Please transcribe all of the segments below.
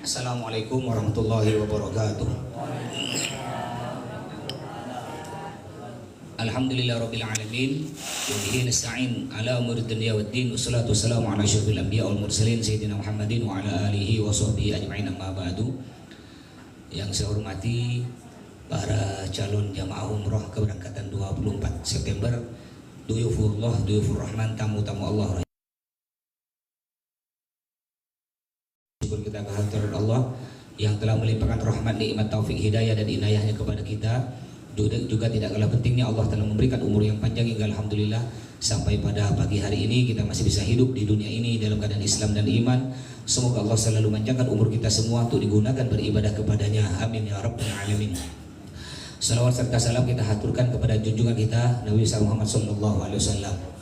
Assalamualaikum warahmatullahi wabarakatuh. Alhamdulillah rabbil alamin wa bihi nasta'in ala umuri dunya waddin wassalatu wassalamu ala asyrofil anbiya wal mursalin sayyidina Muhammadin wa ala alihi wa sahbihi ajma'in amma ba'du. Yang saya hormati para calon jamaah umroh keberangkatan 24 September, duyufullah, duyufur rahman, tamu-tamu Allah. Syukur kita kehadirat Allah yang telah melimpahkan rahmat, nikmat, taufik, hidayah dan inayahnya kepada kita. Juga tidak kalah pentingnya Allah telah memberikan umur yang panjang hingga alhamdulillah sampai pada pagi hari ini kita masih bisa hidup di dunia ini dalam keadaan Islam dan iman. Semoga Allah selalu memanjangkan umur kita semua untuk digunakan beribadah kepadanya. Amin ya rabbal alamin. Salawat serta salam kita haturkan kepada junjungan kita Nabi Muhammad SAW.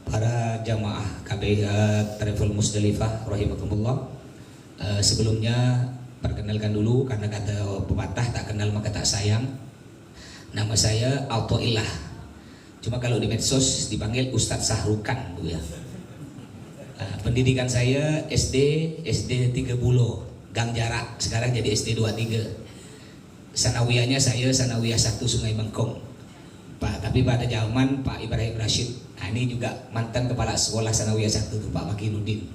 Para jamaah KB Travel Musdalifah rahimakumullah. Sebelumnya perkenalkan dulu, karena kata pepatah tak kenal maka tak sayang. Nama saya Autoillah. Cuma kalau di medsos dipanggil Ustadz Sahrukan tuh ya. Pendidikan saya SD 30 Gang Jarak, sekarang jadi SD 23. Sanawiyahnya saya Sanawiyah 1 Sungai Bengkong. Tapi pada zaman Pak Ibrahim Rashid. Nah, ini juga mantan kepala sekolah Sanawiyah 1 tuh Pak Makinuddin.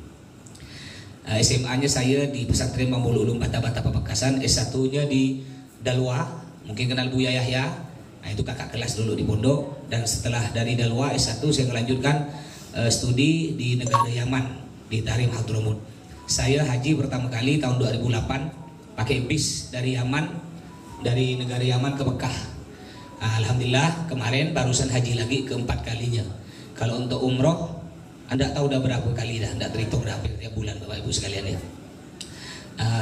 SMA-nya saya di Pesantren Mamul Ulum Bata-Bata Pamekasan, S1-nya di Dalwa, mungkin kenal Buya Yahya. Nah, itu kakak kelas dulu di pondok. Dan setelah dari Dalwa S1 saya melanjutkan studi di negara Yaman, di Tarim Hadramut. Saya haji pertama kali tahun 2008 pakai bis dari Yaman, dari negara Yaman ke Mekah. Alhamdulillah kemarin barusan haji lagi keempat kalinya. Kalau untuk umroh, Anda tahu udah berapa kali dah, Anda terhitung berapa tiap bulan Bapak Ibu sekalian ya.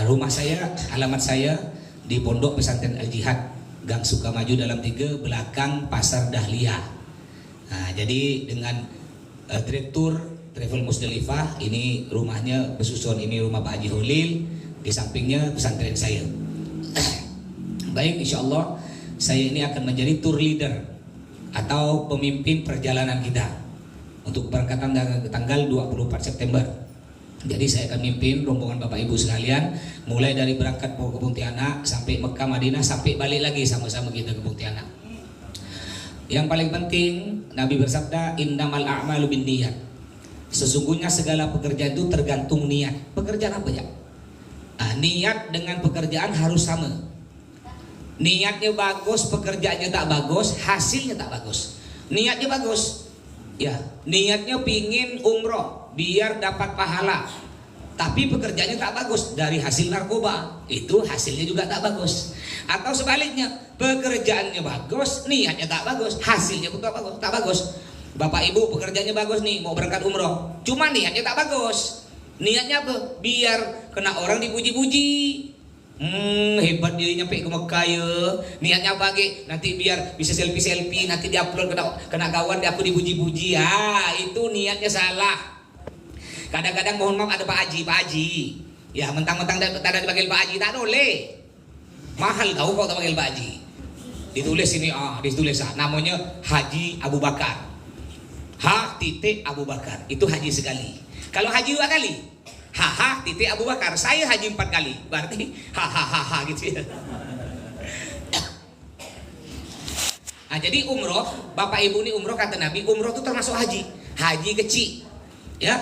Rumah saya, alamat saya di Pondok Pesantren Al Jihad, Gang Sukamaju dalam 3, belakang Pasar Dahlia. Jadi dengan Direktur Travel Musdalifah, ini rumahnya besusun, ini rumah Pak Haji Holil, di sampingnya pesantren saya. Baik, insya Allah saya ini akan menjadi tour leader atau pemimpin perjalanan kita untuk keberangkatan tanggal 24 September. Jadi saya akan mimpin rombongan Bapak Ibu sekalian, mulai dari berangkat ke Pontianak sampai Mekah Madinah, sampai balik lagi sama-sama kita ke Pontianak. Yang paling penting Nabi bersabda, innamal a'malu binniyat. Sesungguhnya segala pekerjaan itu tergantung niat. Pekerjaan apa ya? Niat dengan pekerjaan harus sama. Niatnya bagus, pekerjaannya tak bagus, hasilnya tak bagus. Niatnya bagus, ya, niatnya pingin umroh biar dapat pahala, tapi pekerjaannya tak bagus, dari hasil narkoba, itu hasilnya juga tak bagus. Atau sebaliknya, pekerjaannya bagus, niatnya tak bagus, hasilnya pun tak bagus. Bapak Ibu pekerjaannya bagus nih, mau berangkat umroh, cuma niatnya tak bagus. Niatnya apa? Biar kena orang dipuji-puji. Hebat dia nyampe ke Mekah ya. Niatnya apa ge? Nanti biar bisa selfie, nanti diupload kena kawan dia aku dipuji-puji. Itu niatnya salah. Kadang-kadang mohon maaf ada Pak Haji. Ya mentang-mentang tak ada dipanggil Pak Haji, tak boleh. Mahal tahu kau tak panggil Pak Haji. Ditulis ini, ditulis namanya Haji Abu Bakar. Abu Bakar. Itu haji sekali. Kalau haji 2 kali, Abu Bakar. Saya haji 4 kali, berarti gitu ya. Jadi umroh, Bapak Ibu ini umroh, kata Nabi, umroh itu termasuk haji kecil ya.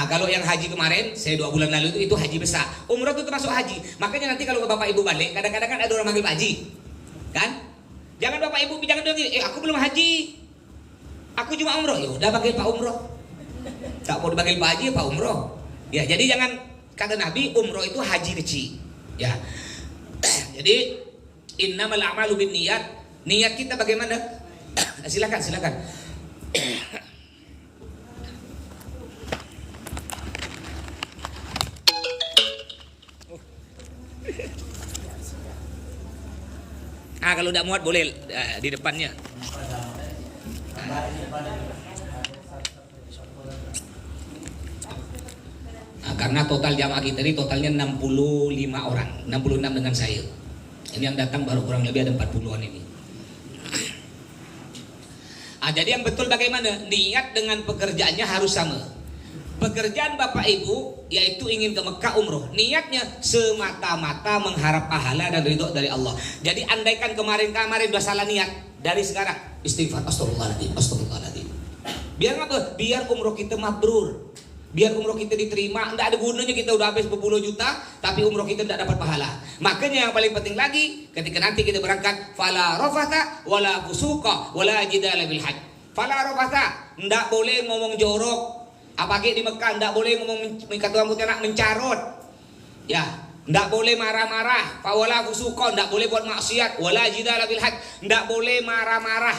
Kalau yang haji kemarin saya 2 bulan lalu itu haji besar. Umroh itu termasuk haji. Makanya nanti kalau Bapak Ibu balik, kadang-kadang kan ada orang manggil Pak Haji kan. Jangan Bapak Ibu jangan bilang aku belum haji, aku cuma umroh. Ya udah panggil Pak Umroh. Tak mau dipanggil Pak Haji, Pak Umroh. Ya, jadi jangan, kata Nabi, umroh itu haji kecil. Ya. Jadi innamal a'malu binniyat. Niat kita bagaimana? Silakan. Kalau udah muat boleh di depannya. Karena total jamaah kita ini totalnya 65 orang, 66 dengan saya. Ini yang datang baru kurang lebih ada 40-an ini. Jadi yang betul bagaimana? Niat dengan pekerjaannya harus sama. pekerjaan Bapak Ibu yaitu ingin ke Mekah umroh, niatnya semata-mata mengharap pahala dan ridho dari Allah. Jadi andaikan kemarin udah salah niat, dari sekarang istighfar, astagfirullahaladzim, astagfirullahaladzim. Biar apa? Biar umroh kita mabrur, biar umroh kita diterima. Tidak ada gunanya kita udah habis berpuluh juta tapi umroh kita tidak dapat pahala. Makanya yang paling penting lagi, ketika nanti kita berangkat, fala rafatha wala fusuqa wala jidala bil hajj. Fala rafatha, tidak boleh ngomong jorok. Apalagi di Mekah tidak boleh ngomong kata rambutnya nak mencarut, ya, tidak boleh marah-marah. Wala fusuqa, tidak boleh buat maksiat. Wala jidala bil hajj, tidak boleh marah-marah.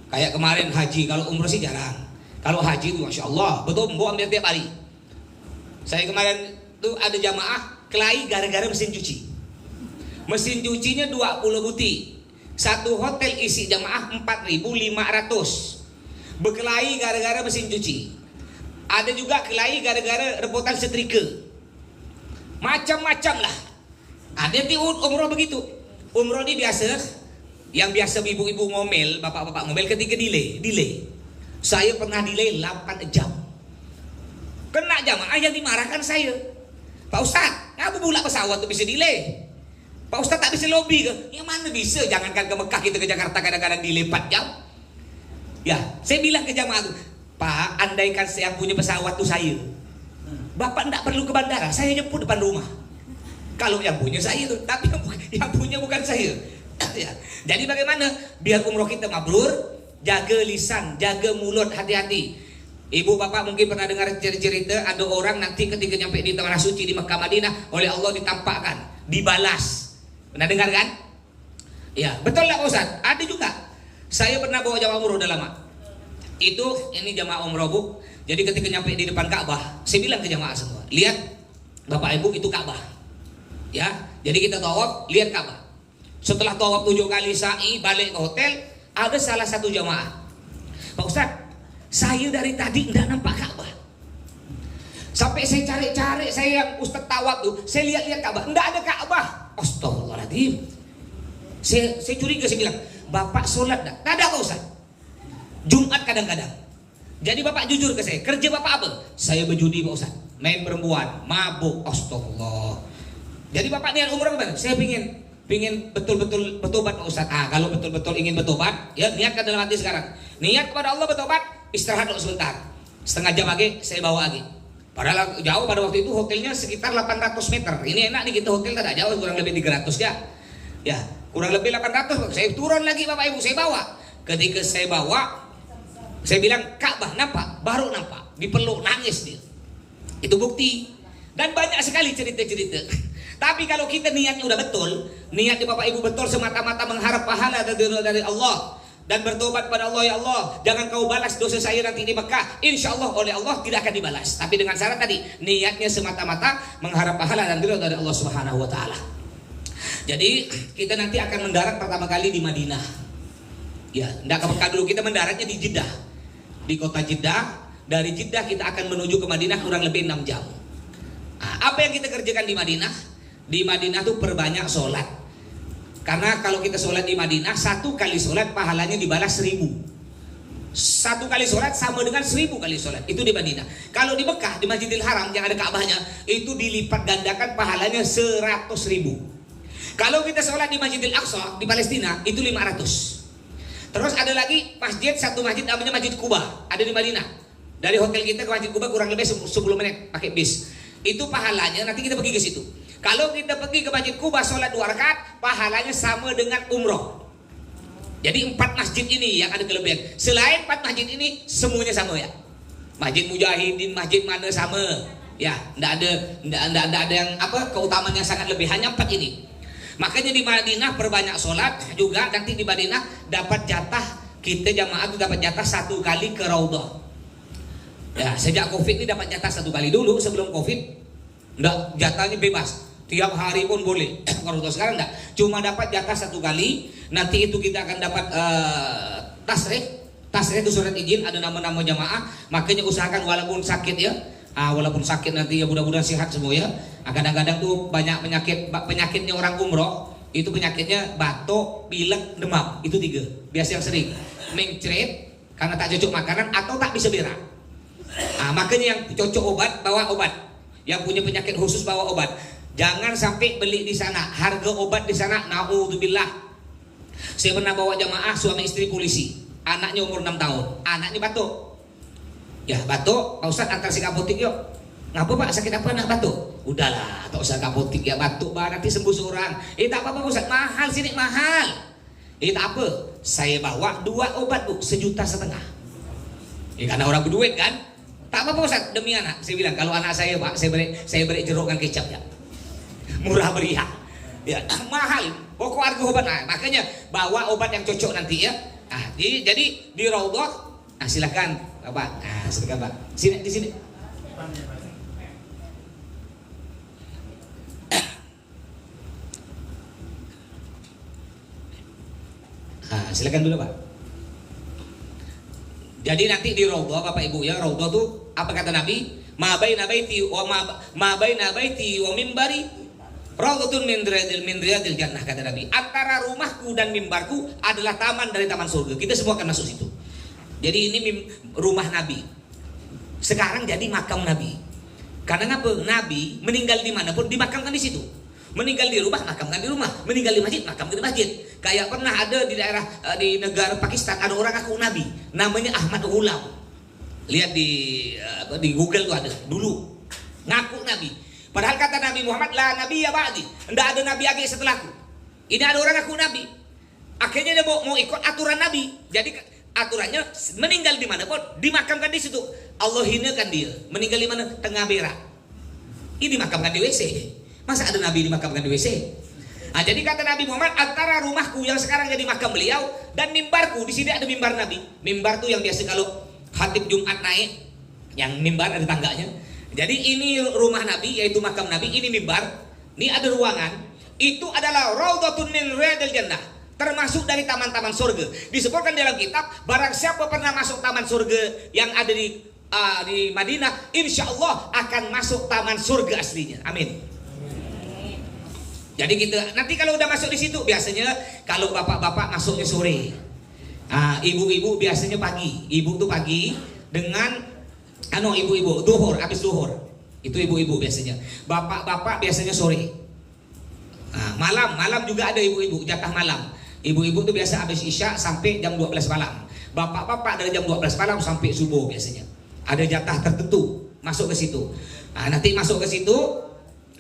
Kayak kemarin haji, kalau umroh sih jarang. Kalau haji itu masya Allah, betul ambil tiap hari. Saya kemarin tuh ada jamaah kelahi gara-gara mesin cuci. Mesin cucinya 20 buti. Satu hotel isi jamaah 4.500. Berkelahi gara-gara mesin cuci. Ada juga kelahi gara-gara rebutan setrika. Macam-macam lah. Ada di umroh begitu. Umroh ini biasa, yang biasa ibu-ibu ngomel, bapak-bapak ngomel ketika delay. Saya pernah delay 8 jam. Kena jamaah yang dimarahkan saya. Pak Ustadz, ngapa pula pesawat tuh bisa delay? Pak Ustadz tak bisa lobby ke? Ya mana bisa, jangankan ke Mekah kita ke Jakarta kadang-kadang delay 4 jam. Ya, saya bilang ke jamaah tuh, Pak, andaikan saya punya pesawat tuh saya, Bapak tidak perlu ke bandara, saya jemput depan rumah. Kalau yang punya saya tuh, tapi yang punya bukan saya. Ya. Jadi bagaimana biar umroh kita mabrur? Jaga lisan, jaga mulut, hati-hati. Ibu bapak mungkin pernah dengar cerita ada orang nanti ketika nyampe di tanah suci di Mekah Madinah oleh Allah ditampakkan, dibalas. Pernah dengar kan? Ya, betul lah Ustaz. Ada juga. Saya pernah bawa jamaah umroh udah lama. Ini jamaah umroh Bu. Jadi ketika nyampe di depan Ka'bah, saya bilang ke jamaah semua, lihat Bapak Ibu itu Ka'bah. Ya, jadi kita tawaf, lihat Ka'bah. Setelah tawaf 7 kali sa'i balik ke hotel, ada salah satu jamaah, Pak Ustadz, saya dari tadi nggak nampak Ka'bah. Sampai saya cari-cari, saya yang Ustadz tawaf tuh, saya lihat-lihat Ka'bah, nggak ada Ka'bah. Astagfirullahaladzim. Saya curiga, saya bilang, Bapak sholat nggak? Nggak ada Pak Ustadz. Jumat kadang-kadang. Jadi Bapak jujur ke saya, kerja Bapak apa? Saya berjudi Pak Ustadz, main perempuan, mabuk. Astagfirullah. Jadi Bapak niat umrah apa? Saya pingin betul-betul bertobat Pak Ustadz. Kalau betul-betul ingin bertobat, ya niatkan dalam hati sekarang. Niat kepada Allah bertobat, istirahat dulu sebentar. Setengah jam lagi saya bawa lagi. Padahal jauh pada waktu itu hotelnya sekitar 800 meter. Ini enak nih kita hotel tidak jauh, kurang lebih 300 ya. Ya, kurang lebih 800. Saya turun lagi Bapak Ibu, saya bawa. Ketika saya bawa, saya bilang Ka'bah nampak, baru nampak. Dipeluk nangis dia. Itu bukti. Dan banyak sekali cerita-cerita. Tapi kalau kita niatnya udah betul, niatnya Bapak Ibu betul semata-mata mengharap pahala dari Allah dan bertobat pada Allah, ya Allah, jangan kau balas dosa saya nanti di Mekah. Insya Allah oleh Allah tidak akan dibalas. Tapi dengan syarat tadi, niatnya semata-mata mengharap pahala dan ridho dari Allah Subhanahu wa taala. Jadi kita nanti akan mendarat pertama kali di Madinah. Ya, tidak ke Mekah dulu, kita mendaratnya di Jeddah. Di kota Jeddah. Dari Jeddah kita akan menuju ke Madinah kurang lebih 6 jam. Apa yang kita kerjakan di Madinah? Di Madinah tuh perbanyak sholat. Karena kalau kita sholat di Madinah, 1 kali sholat pahalanya dibalas 1000. 1 kali sholat sama dengan 1000 kali sholat. Itu di Madinah. Kalau di Mekah, di Masjidil Haram yang ada Ka'bahnya, itu dilipat gandakan pahalanya 100.000. Kalau kita sholat di Masjidil Aqsa di Palestina, itu 500. Terus ada lagi masjid, satu masjid namanya Masjid Quba, ada di Madinah. Dari hotel kita ke Masjid Quba kurang lebih 10 menit pakai bis. Itu pahalanya nanti kita pergi ke situ. Kalau kita pergi ke Masjid Quba sholat 2 rakaat, pahalanya sama dengan umroh. Jadi 4 masjid ini yang ada kelebihan. Selain 4 masjid ini semuanya sama ya. Masjid Mujahidin, masjid mana sama. Ya, enggak ada yang keutamaan yang sangat lebih, hanya 4 ini. Makanya di Madinah perbanyak sholat juga. Nanti di Madinah dapat jatah, kita jamaah itu dapat jatah 1 kali ke Raudhah. Ya, sejak Covid ini dapat jatah 1 kali. Dulu sebelum Covid enggak, jatahnya bebas, tiap hari pun boleh. Kalau sekarang enggak, cuma dapat jatah 1 kali. Nanti itu kita akan dapat tasrih itu surat izin, ada nama-nama jamaah. Makanya usahakan walaupun sakit ya, walaupun sakit nanti ya mudah-mudahan sehat semua ya. Kadang-kadang tuh banyak penyakitnya orang umroh itu penyakitnya batuk, pilek, demam. Itu 3 biasa yang sering. Mencret, karena tak cocok makanan atau tak bisa berak. Makanya yang cocok obat bawa obat, yang punya penyakit khusus bawa obat. Jangan sampai beli di sana. Harga obat di sana, naudzubillah. Saya pernah bawa jamaah suami istri polisi, anaknya umur 6 tahun, anaknya batuk. Ya batuk, Pak Ustaz antar si apotik yuk. Ngapa Pak, sakit apa anak batuk? Udahlah, tak usah ke apotik ya, batuk bah nanti sembuh seorang. Tak apa-apa Ustaz, mahal sini mahal. Tak apa, saya bawa 2 obat Bu, 1,5 juta. Karena orang berduit kan. Tak apa-apa Ustaz, demi anak. Saya bilang kalau anak saya Pak, saya beri jeruk dengan kecap ya. Murah meriah. Ya, mahal. Pokok harga obat. Makanya bawa obat yang cocok nanti ya. Jadi di Raudhah, silakan Bapak. Silakan Pak. Sini di sini. Silakan dulu Pak. Jadi nanti di Raudhah Bapak Ibu ya, Raudhah tuh apa kata Nabi? Ma baina baiti wa mimbari raudhatun min riyadil jannah, kata Nabi. Antara rumahku dan mimbarku adalah taman dari taman surga. Kita semua akan masuk situ. Jadi ini rumah Nabi. Sekarang jadi makam Nabi. Karena apa? Nabi meninggal dimanapun dimakamkan di situ. Meninggal di rumah, makamkan di rumah. Meninggal di masjid, makamkan di masjid. Kayak pernah ada di daerah di negara Pakistan ada orang ngaku Nabi, namanya Ahmad Ghulam. Lihat di Google tuh ada dulu ngaku Nabi. Padahal kata Nabi Muhammad, la Nabi ya ba'di, tidak ada Nabi lagi setelahku. Ini ada orang ngaku Nabi. Akhirnya dia mau ikut aturan Nabi. Jadi aturannya meninggal di mana pun dimakamkan di situ. Allah hinakan dia. Meninggal di mana? Tengah berak. Ini dimakamkan di WC. Masa ada Nabi dimakamkan di WC? Jadi kata Nabi Muhammad, antara rumahku yang sekarang jadi makam beliau dan mimbarku, di sini ada mimbar Nabi. Mimbar tuh yang biasa kalau khatib Jumat naik, yang mimbar ada tangganya. Jadi ini rumah Nabi, yaitu makam Nabi. Ini mimbar. Ini ada ruangan. Itu adalah raudhatun min riyadil jannah, termasuk dari taman-taman surga. Disebutkan dalam kitab, barang siapa pernah masuk taman surga yang ada di Madinah, insya Allah akan masuk taman surga aslinya. Amin. Jadi kita nanti kalau udah masuk di situ, biasanya kalau bapak-bapak masuknya sore, ibu-ibu biasanya pagi. Ibu tuh pagi dengan ibu-ibu duhur, habis duhur. Itu ibu-ibu biasanya. Bapak-bapak biasanya sore. Malam juga ada ibu-ibu jatah malam. Ibu-ibu tuh biasa habis isya sampai jam 12 malam. Bapak-bapak dari jam 12 malam sampai subuh biasanya. Ada jatah tertentu masuk ke situ. Nanti masuk ke situ,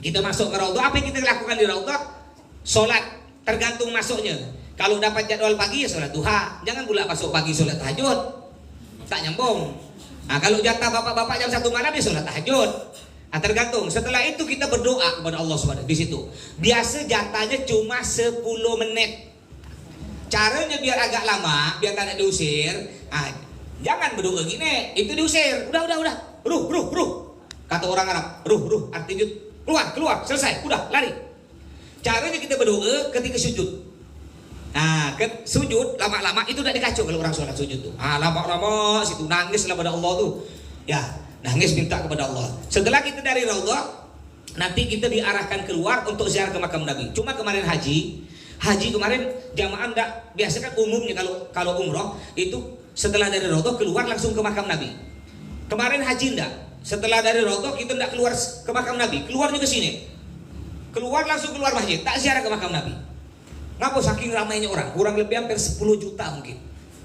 kita masuk ke Raudhah. Apa yang kita lakukan di Raudhah? Sholat, tergantung masuknya. Kalau dapat jadwal pagi ya sholat duha. Jangan pula masuk pagi sholat tahajud, tak nyambung. Kalau jatah bapak-bapak jam 1 malam ya sholat tahajud. Tergantung. Setelah itu kita berdoa kepada Allah SWT di situ. Biasa jatahnya cuma 10 menit. Caranya biar agak lama, biar tak ada diusir. Jangan berdoa gini, itu diusir. Udah. Ruh. Kata orang Arab, ruh, artinya keluar, selesai, udah, lari. Caranya kita berdoa ketika sujud. Sujud lama-lama itu udah dikacau kalau orang sholat sujud tuh. Lama-lama situ nangis lah pada Allah tuh. Ya, nangis minta kepada Allah. Setelah kita dari Raudhah, nanti kita diarahkan keluar untuk ziarah ke makam Nabi. Cuma kemarin haji kemarin jamaah enggak, biasa kan umumnya kalau umroh itu setelah dari Raudhah keluar langsung ke makam Nabi. Kemarin haji enggak. Setelah dari Raudhah kita tidak keluar ke makam Nabi, keluarnya ke sini. Keluar langsung keluar masjid, tak ziarah ke makam Nabi. Ngapa saking ramainya orang? Kurang lebih hampir 10 juta mungkin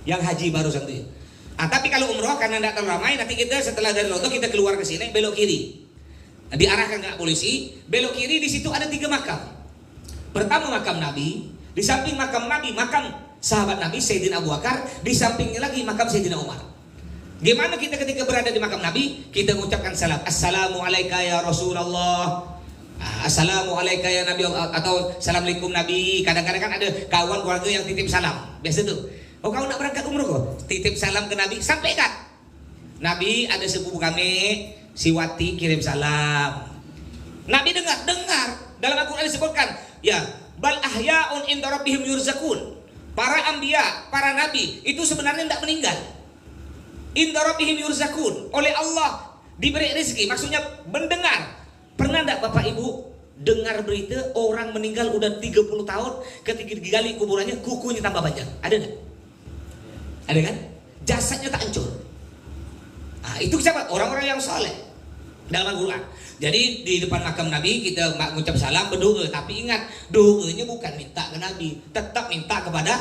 yang haji baru satu ya. Tapi kalau umroh karena tidak terlalu ramai, nanti kita setelah dari Raudhah kita keluar ke sini, belok kiri. Diarahkan ke polisi, belok kiri, di situ ada 3 makam. Pertama makam Nabi, di samping makam Nabi, makam sahabat Nabi Sayyidina Abu Bakar, di sampingnya lagi makam Sayyidina Umar. Gimana kita ketika berada di makam Nabi? Kita mengucapkan salam. Assalamualaikum ya Rasulullah. Assalamualaikum ya Nabi, atau Assalamualaikum Nabi. Kadang-kadang kan ada kawan keluarga yang titip salam. Biasa tuh. Oh, kau nak berangkat umroh kok? Titip salam ke Nabi. Sampaikan. Nabi, ada sepupu kami, si Wati kirim salam. Nabi dengar. Dalam Al-Quran disebutkan, ya, bal ahya'un inda rabbihim yurzakun. Para anbiya, para nabi itu sebenarnya tidak meninggal. Inda rabbihim yurzakun, oleh Allah diberi rezeki. Maksudnya mendengar. Pernah tidak Bapak Ibu dengar berita orang meninggal udah 30 tahun, ketika digali kuburannya kukunya tambah panjang? Ada enggak? Ada kan? jasadnya tak hancur. Nah, itu siapa? Orang-orang yang soleh dalam Al-Quran. Jadi di depan makam Nabi kita mengucap salam, berdoa, tapi ingat doanya bukan minta ke Nabi, tetap minta kepada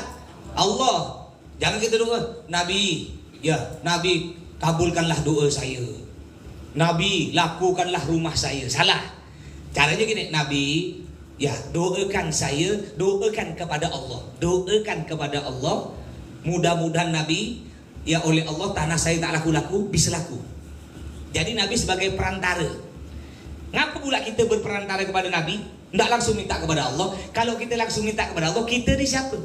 Allah. Jangan kita doa, Nabi, ya Nabi kabulkanlah doa saya, Nabi lakukanlah rumah saya. Salah. Caranya gini, Nabi, ya doakan saya, doakan kepada Allah, doakan kepada Allah. Mudah-mudahan Nabi, ya oleh Allah tanah saya tak laku-laku bisa laku. Jadi Nabi sebagai perantara. Ngapa pula kita berperantara kepada Nabi? Tidak langsung minta kepada Allah. Kalau kita langsung minta kepada Allah, kita ni siapa?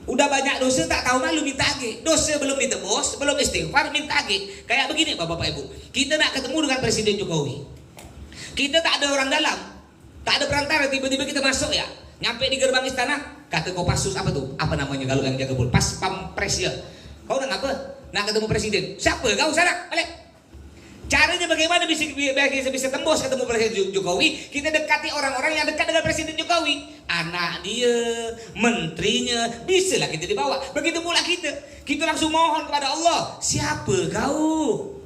Udah banyak dosa tak tahu malu minta lagi. Dosa belum ditebus, belum istighfar minta lagi. Kayak begini Bapak Ibu, kita nak ketemu dengan Presiden Jokowi, kita tak ada orang dalam, tak ada perantara, tiba-tiba kita masuk ya, nyampe di gerbang istana, kata Kopassus apa tuh? Apa namanya kalau yang jaga pul? Pas Pampres ya. Kau nak apa? Nak ketemu Presiden. Siapa kau sana? Balik. Caranya bagaimana bisa tembus ketemu Presiden Jokowi? Kita dekati orang-orang yang dekat dengan Presiden Jokowi, anak dia, menterinya, bisalah kita dibawa. Begitu pula kita langsung mohon kepada Allah. Siapa kau?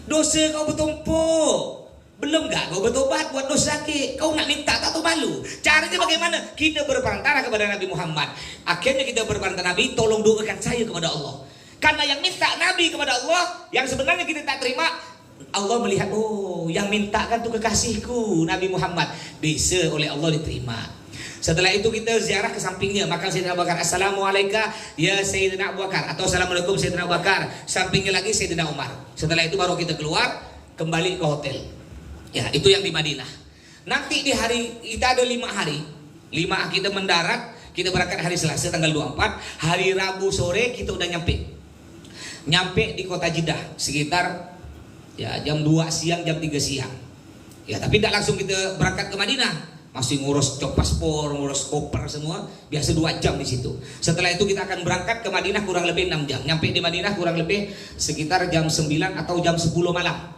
Dosa kau bertumpuk, belum gak kau bertobat buat dosa kau nak minta tak tahu malu. Caranya bagaimana? Kita berperantara kepada Nabi Muhammad. Akhirnya kita berperantara, Nabi tolong doakan saya kepada Allah. Karena yang minta Nabi kepada Allah, yang sebenarnya kita tak terima, Allah melihat, oh yang mintakan tuh kekasihku Nabi Muhammad, bisa oleh Allah diterima. Setelah itu kita ziarah ke sampingnya, maka Sayyidina Abu Bakar, Assalamualaikum ya Sayyidina Abu Bakar, atau Assalamualaikum Sayyidina Abu Bakar. Sampingnya lagi Sayyidina Umar. Setelah itu baru kita keluar kembali ke hotel. Ya, itu yang di Madinah. Nanti di hari kita ada 5 hari. 5 kita mendarat, kita berangkat hari Selasa tanggal 24. Hari Rabu sore kita udah nyampe di kota Jeddah sekitar ya jam 2 siang, jam 3 siang. Ya, tapi tidak langsung kita berangkat ke Madinah. Masih ngurus cop paspor, ngurus koper semua. Biasa 2 jam di situ. Setelah itu kita akan berangkat ke Madinah kurang lebih 6 jam. Nyampe di Madinah kurang lebih sekitar jam 9 atau jam 10 malam.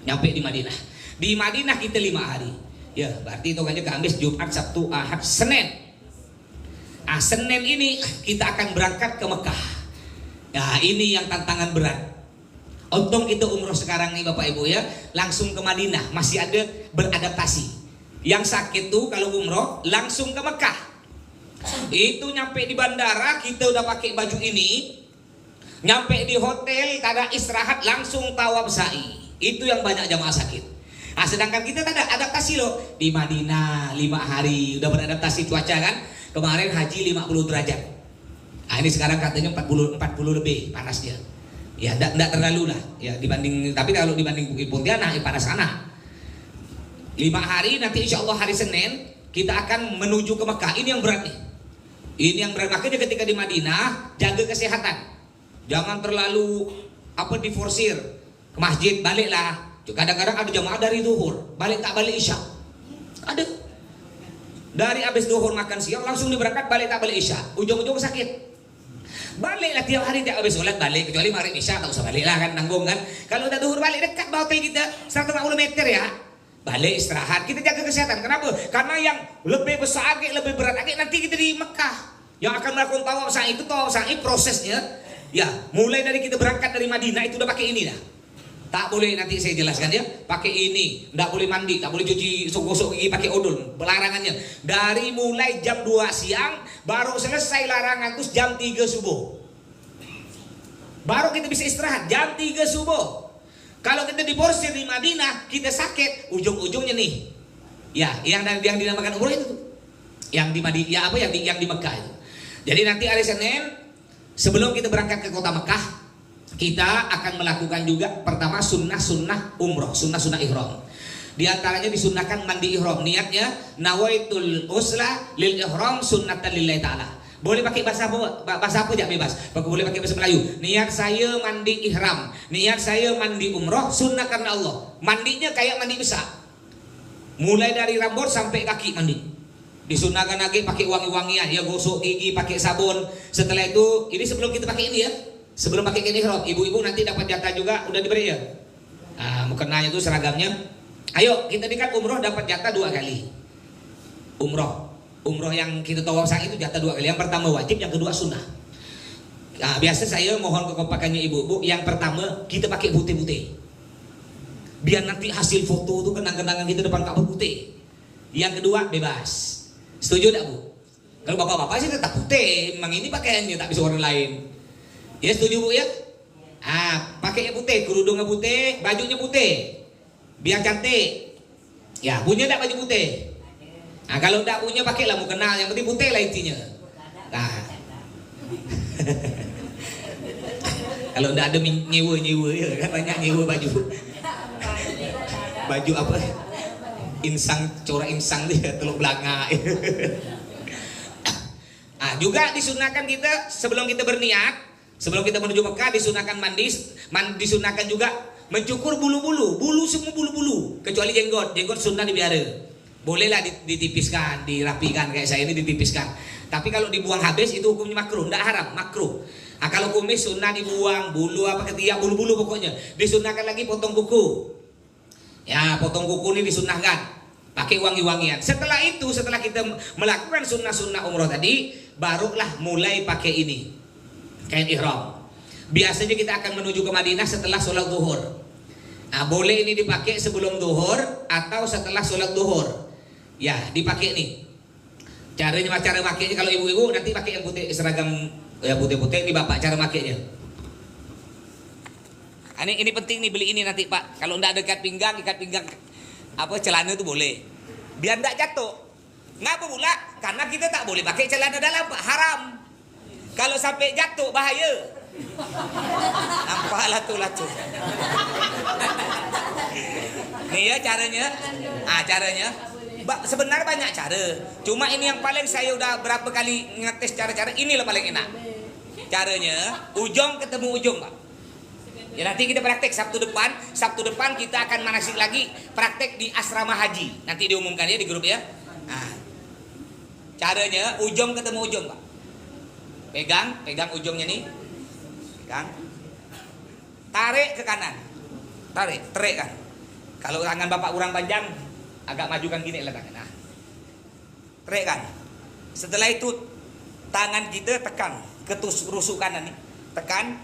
Nyampe di Madinah. Di Madinah kita 5 hari. Ya, berarti itu hanya Kamis, Jumat, Sabtu, Ahad, Senin. Senin ini kita akan berangkat ke Mekah. Nah, ini yang tantangan berat. Untung kita umroh sekarang nih Bapak Ibu ya, langsung ke Madinah, masih ada beradaptasi. Yang sakit tuh kalau umroh langsung ke Mekah. Itu nyampe di bandara kita udah pakai baju ini, nyampe di hotel kada istirahat langsung tawaf sa'i. Itu yang banyak jamaah sakit. Sedangkan kita tak ada adaptasi loh. Di Madinah 5 hari udah beradaptasi cuaca kan. Kemarin haji 50 derajat. Ini sekarang katanya 40 lebih panasnya. Ya enggak terlalu lah ya dibanding, tapi kalau dibanding Bukit Pontianak panas sana. 5 hari nanti insya Allah hari Senin kita akan menuju ke Mekah. Ini yang berat nih. Ini yang berat. Makanya ketika di Madinah jaga kesehatan. Jangan terlalu diforsir ke masjid, baliklah. Kadang-kadang ada jamaah dari zuhur balik tak balik isya. Ada dari habis zuhur makan siang langsung diberangkat balik tak balik isya. Ujung-ujung sakit. Baliklah tiap hari tiap habis sholat balik, kecuali maghrib isya tak usah balik lah kan, nanggung kan. Kalau udah zuhur balik dekat hotel kita 150 meter ya. Balik istirahat, kita jaga kesehatan. Kenapa? Karena yang lebih besar lebih berat nanti kita di Mekah. Yang akan melakukan tawaf sa'i prosesnya ya, mulai dari kita berangkat dari Madinah itu udah pakai ini dah. Tak boleh, nanti saya jelaskan ya, pakai ini, tak boleh mandi, tak boleh cuci gosok gigi pakai odol, larangannya. Dari mulai jam 2 siang baru selesai larangan terus jam 3 subuh. Baru kita bisa istirahat jam 3 subuh. Kalau kita diporsir di Madinah, kita sakit, ujung-ujungnya nih. Ya, yang dinamakan umroh itu tuh. Yang di Madinah, ya apa yang di Mekah itu. Jadi nanti hari Senin sebelum kita berangkat ke kota Mekah, kita akan melakukan juga pertama sunnah umroh, sunnah ihram. Di antaranya disunahkan mandi ihram. Niatnya nawaitul usla lil ihram sunnatan lillahi ta'ala. Boleh pakai bahasa apa aja bebas. Boleh pakai bahasa Melayu. Niat saya mandi ihram, niat saya mandi umroh sunnah karena Allah. Mandinya kayak mandi besar. Mulai dari rambut sampai kaki mandi. Disunahkan lagi pakai wangi-wangian, ya gosok gigi pakai sabun. Setelah itu, ini sebelum kita pakai ini ya. Sebelum pakai ihram, ibu-ibu nanti dapat jatah juga, udah diberi ya. Mukenanya itu seragamnya. Ayo kita dekat umroh dapat jatah 2 kali. Umroh yang kita tawaf sa'i itu jatah 2 kali. Yang pertama wajib, yang kedua sunnah. Nah, biasa saya mohon kekompakannya ibu-ibu. Yang pertama kita pakai putih-putih, biar nanti hasil foto tuh kenang-kenangan kita depan Ka'bah putih. Yang kedua bebas. Setuju tak Bu? Kalau bapak-bapak sih tetap putih, memang ini pakaiannya tak bisa warna lain. Ya setuju Bu ya? Pakainya putih, kerudungnya putih, bajunya putih, biar cantik. Ya punya tak baju putih? Kalau tak punya pakailah mau kenal, yang penting putih lah intinya. Nah. Kalau tidak ada nyewa ya kan, banyak nyewa baju. Baju apa? Insang, corak insang dia teluk belanga. Juga disunahkan kita sebelum kita berniat, sebelum kita menuju Mekah disunahkan mandi, disunahkan juga mencukur bulu-bulu, semua bulu-bulu kecuali jenggot sunnah dibiara. Bolehlah ditipiskan, dirapikan kayak saya ini ditipiskan. Tapi kalau dibuang habis itu hukumnya makruh, tidak haram, makruh. Kalau kumis sunnah dibuang, bulu apa ketiak, bulu-bulu pokoknya. Disunahkan lagi potong kuku. Ya, potong kuku ini disunahkan. Pakai wangi-wangian. Setelah itu, setelah kita melakukan sunnah-sunnah umroh tadi, barulah mulai pakai ini, kain ihram. Biasanya kita akan menuju ke Madinah setelah sholat zuhur. Boleh ini dipakai sebelum zuhur atau setelah sholat zuhur. Ya, dipakai nih. Cara pakainya kalau ibu-ibu nanti pakai yang putih seragam ya putih-putih. Ini bapak cara pakainya. Ini penting nih, beli ini nanti Pak. Kalau enggak ada ikat pinggang apa celana itu boleh. Biar enggak jatuh. Ngapa pula? Karena kita tak boleh pakai celana dalam Pak, haram. Kalau sampai jatuh bahaya. Nampak latu-latu. Nih ya caranya. Caranya. Sebenarnya banyak cara. Cuma ini yang paling saya udah berapa kali ngetes cara-cara, inilah paling enak. Caranya ujung ketemu ujung, Pak. Ya nanti kita praktek Sabtu depan kita akan manasik lagi praktek di asrama haji. Nanti diumumkan ya di grup ya. Caranya ujung ketemu ujung, Pak. Pegang ujungnya nih. Pegang. Tarik ke kanan. Tarik kan. Kalau tangan Bapak kurang panjang, agak majukan gini lah tangan. Tarik kan. Setelah itu tangan kita tekan ke rusuk kanan nih. Tekan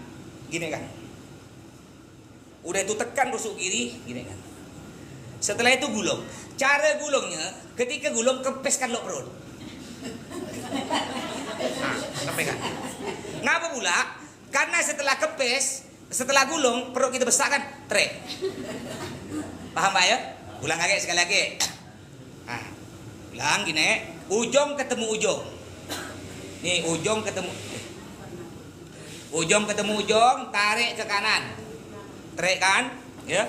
gini kan. Udah itu tekan rusuk kiri gini kan. Setelah itu gulung. Cara gulungnya, ketika gulung kempeskan lo perut. Kempeskan. Ngapa pula? Karena setelah kempes, setelah gulung perut kita besar kan, trek. Paham Pak ya? Ulang lagi sekali lagi. Ulang gini, ujung ketemu ujung. Nih ujung ketemu ujung, tarik ke kanan. Trek kan, ya.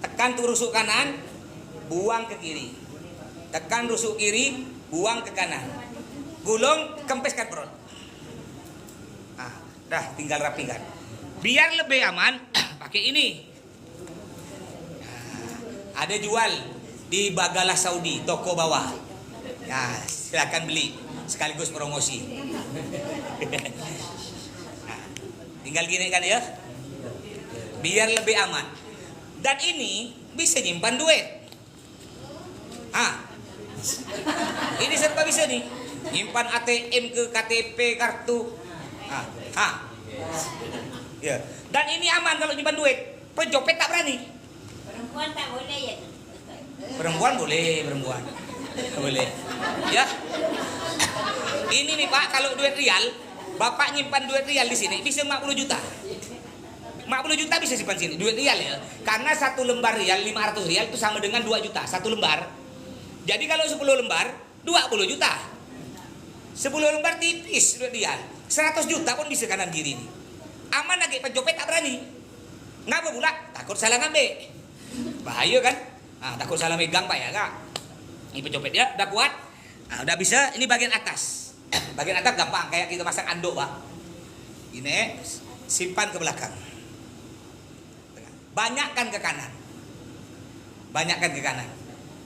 Tekan tuh rusuk kanan, buang ke kiri. Tekan rusuk kiri, buang ke kanan. Gulung, kempeskan perut. Dah tinggal rapikan. Biar lebih aman, pakai ini. Ada jual di Bagalah Saudi, toko bawah. Ya, silakan beli sekaligus promosi. Tinggal gini kan ya. Biar lebih aman. Dan ini bisa nyimpan duit. Ini serba bisa nih. Nyimpan ATM ke KTP, kartu. Ya. Dan ini aman kalau nyimpan duit. Pencopet tak berani. Perempuan tak boleh ya? Perempuan boleh. Boleh. Ya. Ini nih Pak, kalau duit rial, Bapak nyimpan duit rial di sini bisa 50 juta. 50 juta bisa simpan sini, duit rial ya. Karena satu lembar rial 500 rial itu sama dengan 2 juta satu lembar. Jadi kalau 10 lembar 20 juta. 10 lembar tipis duit rial. 100 juta pun bisa kanan kiri ini. Aman lagi, pencopet tak berani. Ngapa pula? Takut salah ngambil. Bahaya kan? Takut salah megang Pak ya Kak. Ini pencopet ya, udah kuat. Udah bisa, ini bagian atas. Bagian atas gampang, kayak kita masang anduk Pak. Ini simpan ke belakang. Banyakkan ke kanan.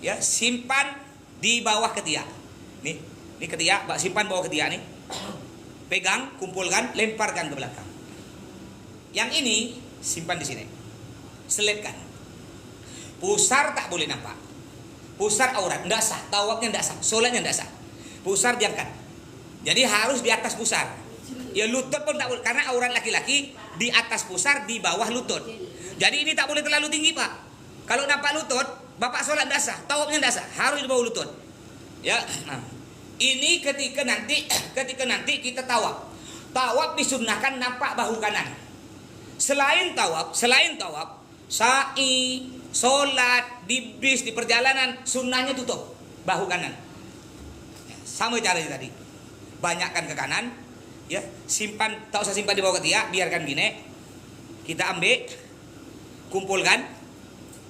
Ya, simpan di bawah ketiak. Nih ketiak, simpan bawah ketiak nih. Pegang, kumpulkan, lemparkan ke belakang. Yang ini simpan di sini. Selipkan. Pusar tak boleh nampak. Pusar aurat, enggak sah. Tawafnya enggak sah, sholatnya enggak sah. Pusar diangkat. Jadi harus di atas pusar. Ya lutut pun tak boleh, karena aurat laki-laki di atas pusar, di bawah lutut. Jadi ini tak boleh terlalu tinggi, Pak. Kalau nampak lutut, Bapak sholat tidak sah, tawafnya tidak sah, harus di bawah lutut. Ya, nah. Ini ketika nanti kita tawaf. Tawaf disunnahkan nampak bahu kanan. Selain tawaf, sa'i, sholat, di bis, di perjalanan, sunnahnya tutup bahu kanan. Sama caranya tadi. Banyakkan ke kanan, ya, simpan, tak usah simpan di bawah ketiak, biarkan gini. Kita ambil, kumpulkan,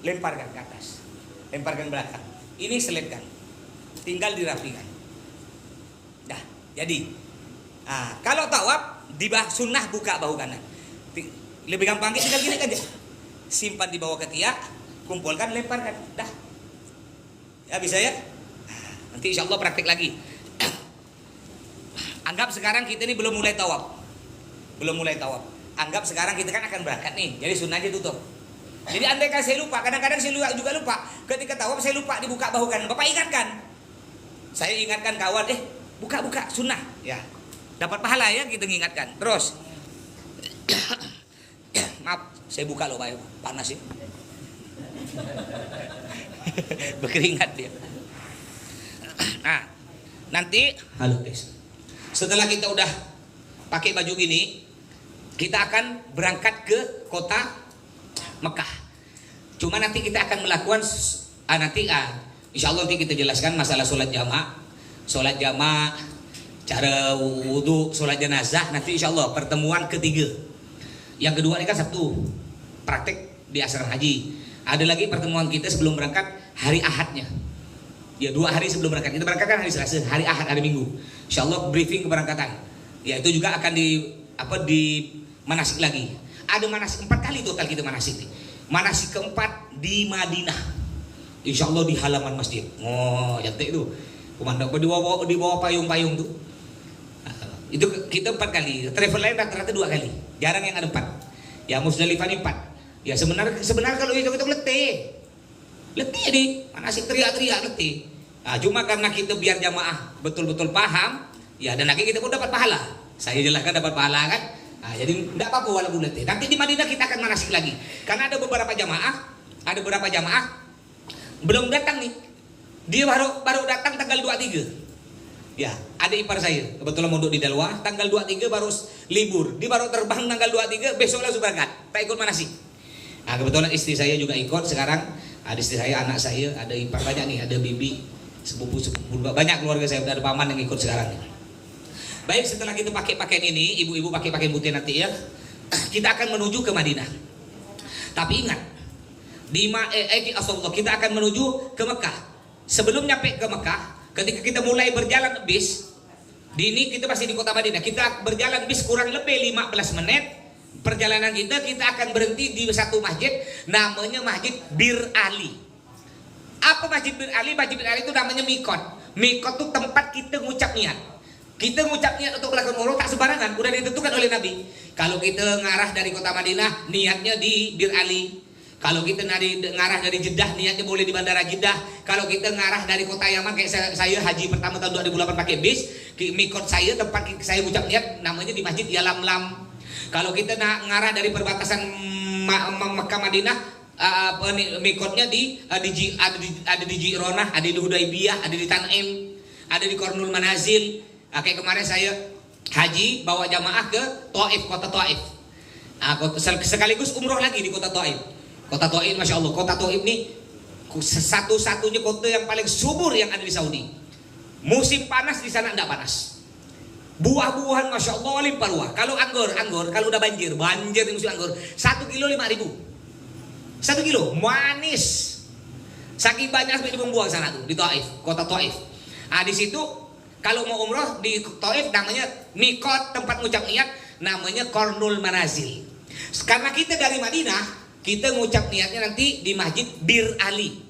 lemparkan ke atas. Lemparkan belakang. Ini selipkan. Tinggal dirapikan. Dah, jadi. Nah, kalau tawaf di sunnah buka bahu kanan. Lebih gampang tinggal gini aja. Simpan di bawah ketiak, kumpulkan, lemparkan. Dah. Ya bisa ya? Nanti insya Allah praktik lagi. Anggap sekarang kita ini belum mulai tawaf. Anggap sekarang kita kan akan berangkat nih. Jadi sunnahnya tutup. Jadi andai kan saya lupa, kadang-kadang saya juga lupa. Ketika tawaf saya lupa dibuka bahu kanan. Bapak ingatkan. Saya ingatkan kawan, buka sunnah. Ya. Dapat pahala ya kita mengingatkan. Terus. Maaf, saya buka loh Pak. Panas ya. Berkeringat dia. Nah, nanti halo guys. Setelah kita udah pakai baju gini, kita akan berangkat ke kota Mekah. Cuma nanti kita akan melakukan insya Allah nanti kita jelaskan masalah sholat jamaah, cara wudhu, sholat jenazah. Nanti insya Allah pertemuan ketiga. Yang kedua ini kan Sabtu, praktek di asrama haji. Ada lagi pertemuan kita sebelum berangkat hari Ahadnya. Ya 2 hari sebelum berangkat. Kita berangkat kan hari Selasa, hari Ahad, hari Minggu. Insya Allah briefing keberangkatan. Ya itu juga akan di manasik lagi. Ada manasik 4 kali total kita manasik nih. Manasik keempat di Madinah. Insya Allah di halaman masjid. Oh, cantik itu. Pemandangan di bawah payung-payung tuh. Itu kita 4 kali. Travel lain rata-rata 2 kali. Jarang yang ada 4. Ya Musdalifah ini 4. Ya sebenarnya kalau itu kita letih nih, manasik teriak-teriak letih. Nah, cuma karena kita biar jamaah betul-betul paham, ya dan lagi kita pun dapat pahala. Saya jelaskan dapat pahala kan. Nah, jadi tidak apa-apa walaupun letih. Nanti di Madinah kita akan manasik lagi. Karena ada beberapa jamaah belum datang nih. Dia baru datang tanggal 23. Ya, ada ipar saya kebetulan mondok di Dalwah, tanggal 23 baru libur. Dia baru terbang tanggal 23, besok langsung berangkat. Tak ikut manasik. Nah, kebetulan istri saya juga ikut sekarang. Ada istri saya, anak saya, ada ipar banyak nih, ada bibi, sepupu banyak keluarga saya, ada paman yang ikut sekarang. Baik, setelah kita pakai pakaian ini, ibu-ibu pakai pakaian putih nanti ya, kita akan menuju ke Madinah. Tapi ingat, kita akan menuju ke Mekah. Sebelum nyampe ke Mekah, ketika kita mulai berjalan bis, kita masih di kota Madinah, kita berjalan bis kurang lebih 15 menit. Perjalanan kita akan berhenti di satu masjid, namanya Masjid Bir Ali. Apa Masjid Bir Ali? Masjid Bir Ali itu namanya mikot. Mikot itu tempat kita ngucap niat. Kita ngucap niat untuk melakukan umroh tak sembarangan, udah ditentukan oleh Nabi. Kalau kita ngarah dari kota Madinah, niatnya di Bir Ali. Kalau kita ngarah dari Jeddah, niatnya boleh di Bandara Jeddah. Kalau kita ngarah dari kota Yaman, kayak saya haji pertama tahun 2008 pakai bis, mikot saya, tempat saya ngucap niat namanya di Masjid Yalamlam. Kalau kita ngarah dari perbatasan Mekah Madinah, mikotnya ada di Jironah, ada di Hudaybiyah, ada di Tan'im, ada di Kornul Manazil. Kayak kemarin saya haji bawa jamaah ke Taif, kota Taif. Sekaligus umroh lagi di kota Taif. Kota Taif, masya Allah, kota Taif ini satu-satunya kota yang paling subur yang ada di Saudi. Musim panas di sana tidak panas. Buah-buahan masya Allah limpah ruah. Kalau anggur kalau udah banjir di musim anggur 1 kilo 5.000. 1 kilo manis. Saking banyak sampai dibuang sana tuh di Taif, kota Taif. Di situ kalau mau umroh di Taif namanya mikot, tempat ngucap niat namanya Kornul Manazil. Karena kita dari Madinah, kita ngucap niatnya nanti di Masjid Bir Ali.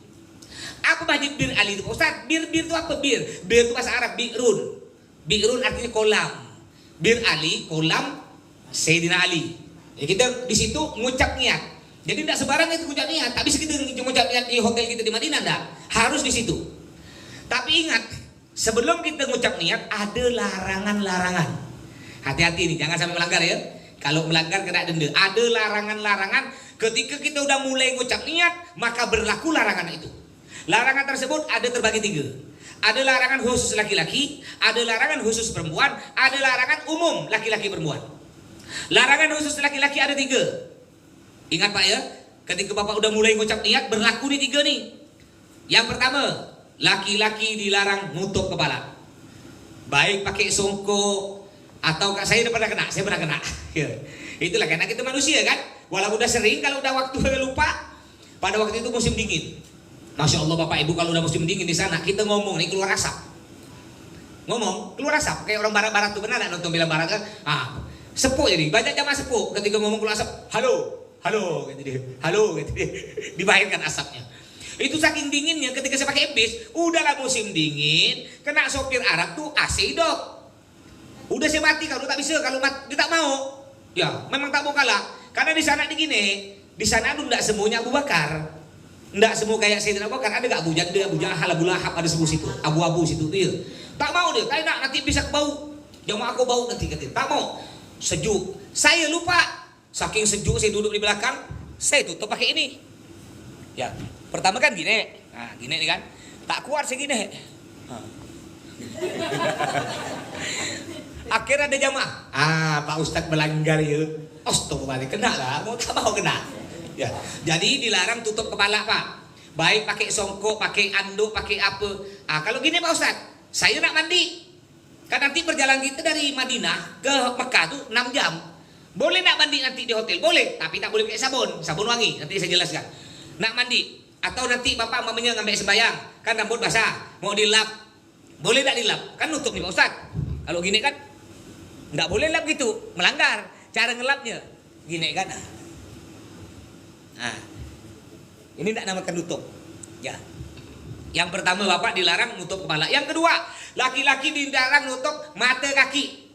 Apa Masjid Bir Ali itu? Ustaz, bir itu apa bir? Bir itu bahasa Arab bi'run. Bi'run artinya kolam. Bir Ali, kolam Sayyidina Ali. Ya, kita di situ ngucap niat. Jadi tidak sembarang itu ngucap niat. Tapi kita ngucap niat di hotel kita di Madinah enggak. Harus di situ. Tapi ingat, sebelum kita ngucap niat ada larangan-larangan. Hati-hati nih, jangan sampai melanggar ya. Kalau melanggar kena denda. Ada larangan-larangan ketika kita udah mulai ngucap niat, maka berlaku larangan itu. Larangan tersebut ada terbagi 3. Ada larangan khusus laki-laki, ada larangan khusus perempuan, ada larangan umum laki-laki perempuan. Larangan khusus laki-laki ada 3. Ingat Pak ya, ketika Bapak udah mulai ngucap niat, berlaku nih 3 nih. Yang pertama, laki-laki dilarang nutup kepala. Baik pakai songkok atau saya udah pernah kena, saya pernah kena. Itulah karena kita manusia kan. Walaupun udah sering, kalau udah waktu lupa. Pada waktu itu musim dingin. Masya Allah Bapak Ibu, kalau udah musim dingin di sana kita ngomong nih keluar asap. Ngomong keluar asap kayak orang barat-barat tuh, benar nonton film barat kan? Sepuh jadi banyak jamaah sepuh ketika ngomong keluar asap, halo gitu dia, halo gitu dia. Dibayarkan asapnya. Itu saking dinginnya ketika saya pakai bis, udahlah musim dingin, kena sopir Arab tuh AC dok. Udah saya mati kalau tak bisa, kalau dia tak mau. Ya, memang tak mau kalah. Karena di sana begini, di sana tuh enggak semuanya Abu Bakar. Enggak semua kayak Sayyidina Abu Bakar, ada enggak Abu Jahal, Abu Lahab, ada semua situ. Abu-abu situ dia. Tak mau dia, kayak nanti bisa bau. Jamaah aku bau nanti katanya. Tak mau. Sejuk. Saya lupa. Saking sejuk saya duduk di belakang, saya tutup pakai ini. Ya, pertama kan gini. Nah, gini nih kan. Tak kuat saya gini. Akhirnya ada jamaah. Pak Ustadz melanggar ya. Astagfirullah, kena lah. Mau tak mau kena. Ya. Jadi dilarang tutup kepala Pak. Baik pakai songkok, pakai anduk, pakai apa. Kalau gini Pak Ustadz, saya nak mandi. Kan nanti perjalanan kita dari Madinah ke Mekah tuh 6 jam. Boleh nak mandi nanti di hotel? Boleh, tapi tak boleh pakai sabun wangi. Nanti saya jelaskan. Nak mandi atau nanti Bapak mamanya ngambil sembayang, kan rambut basah, mau dilap. Boleh tak dilap? Kan nutup nih Pak Ustadz. Kalau gini kan enggak boleh lap gitu, melanggar cara ngelapnya. Gini kan. Ini tidak namakan nutup. Ya. Yang pertama Bapak dilarang nutup kepala. Yang kedua, laki-laki dilarang nutup mata kaki.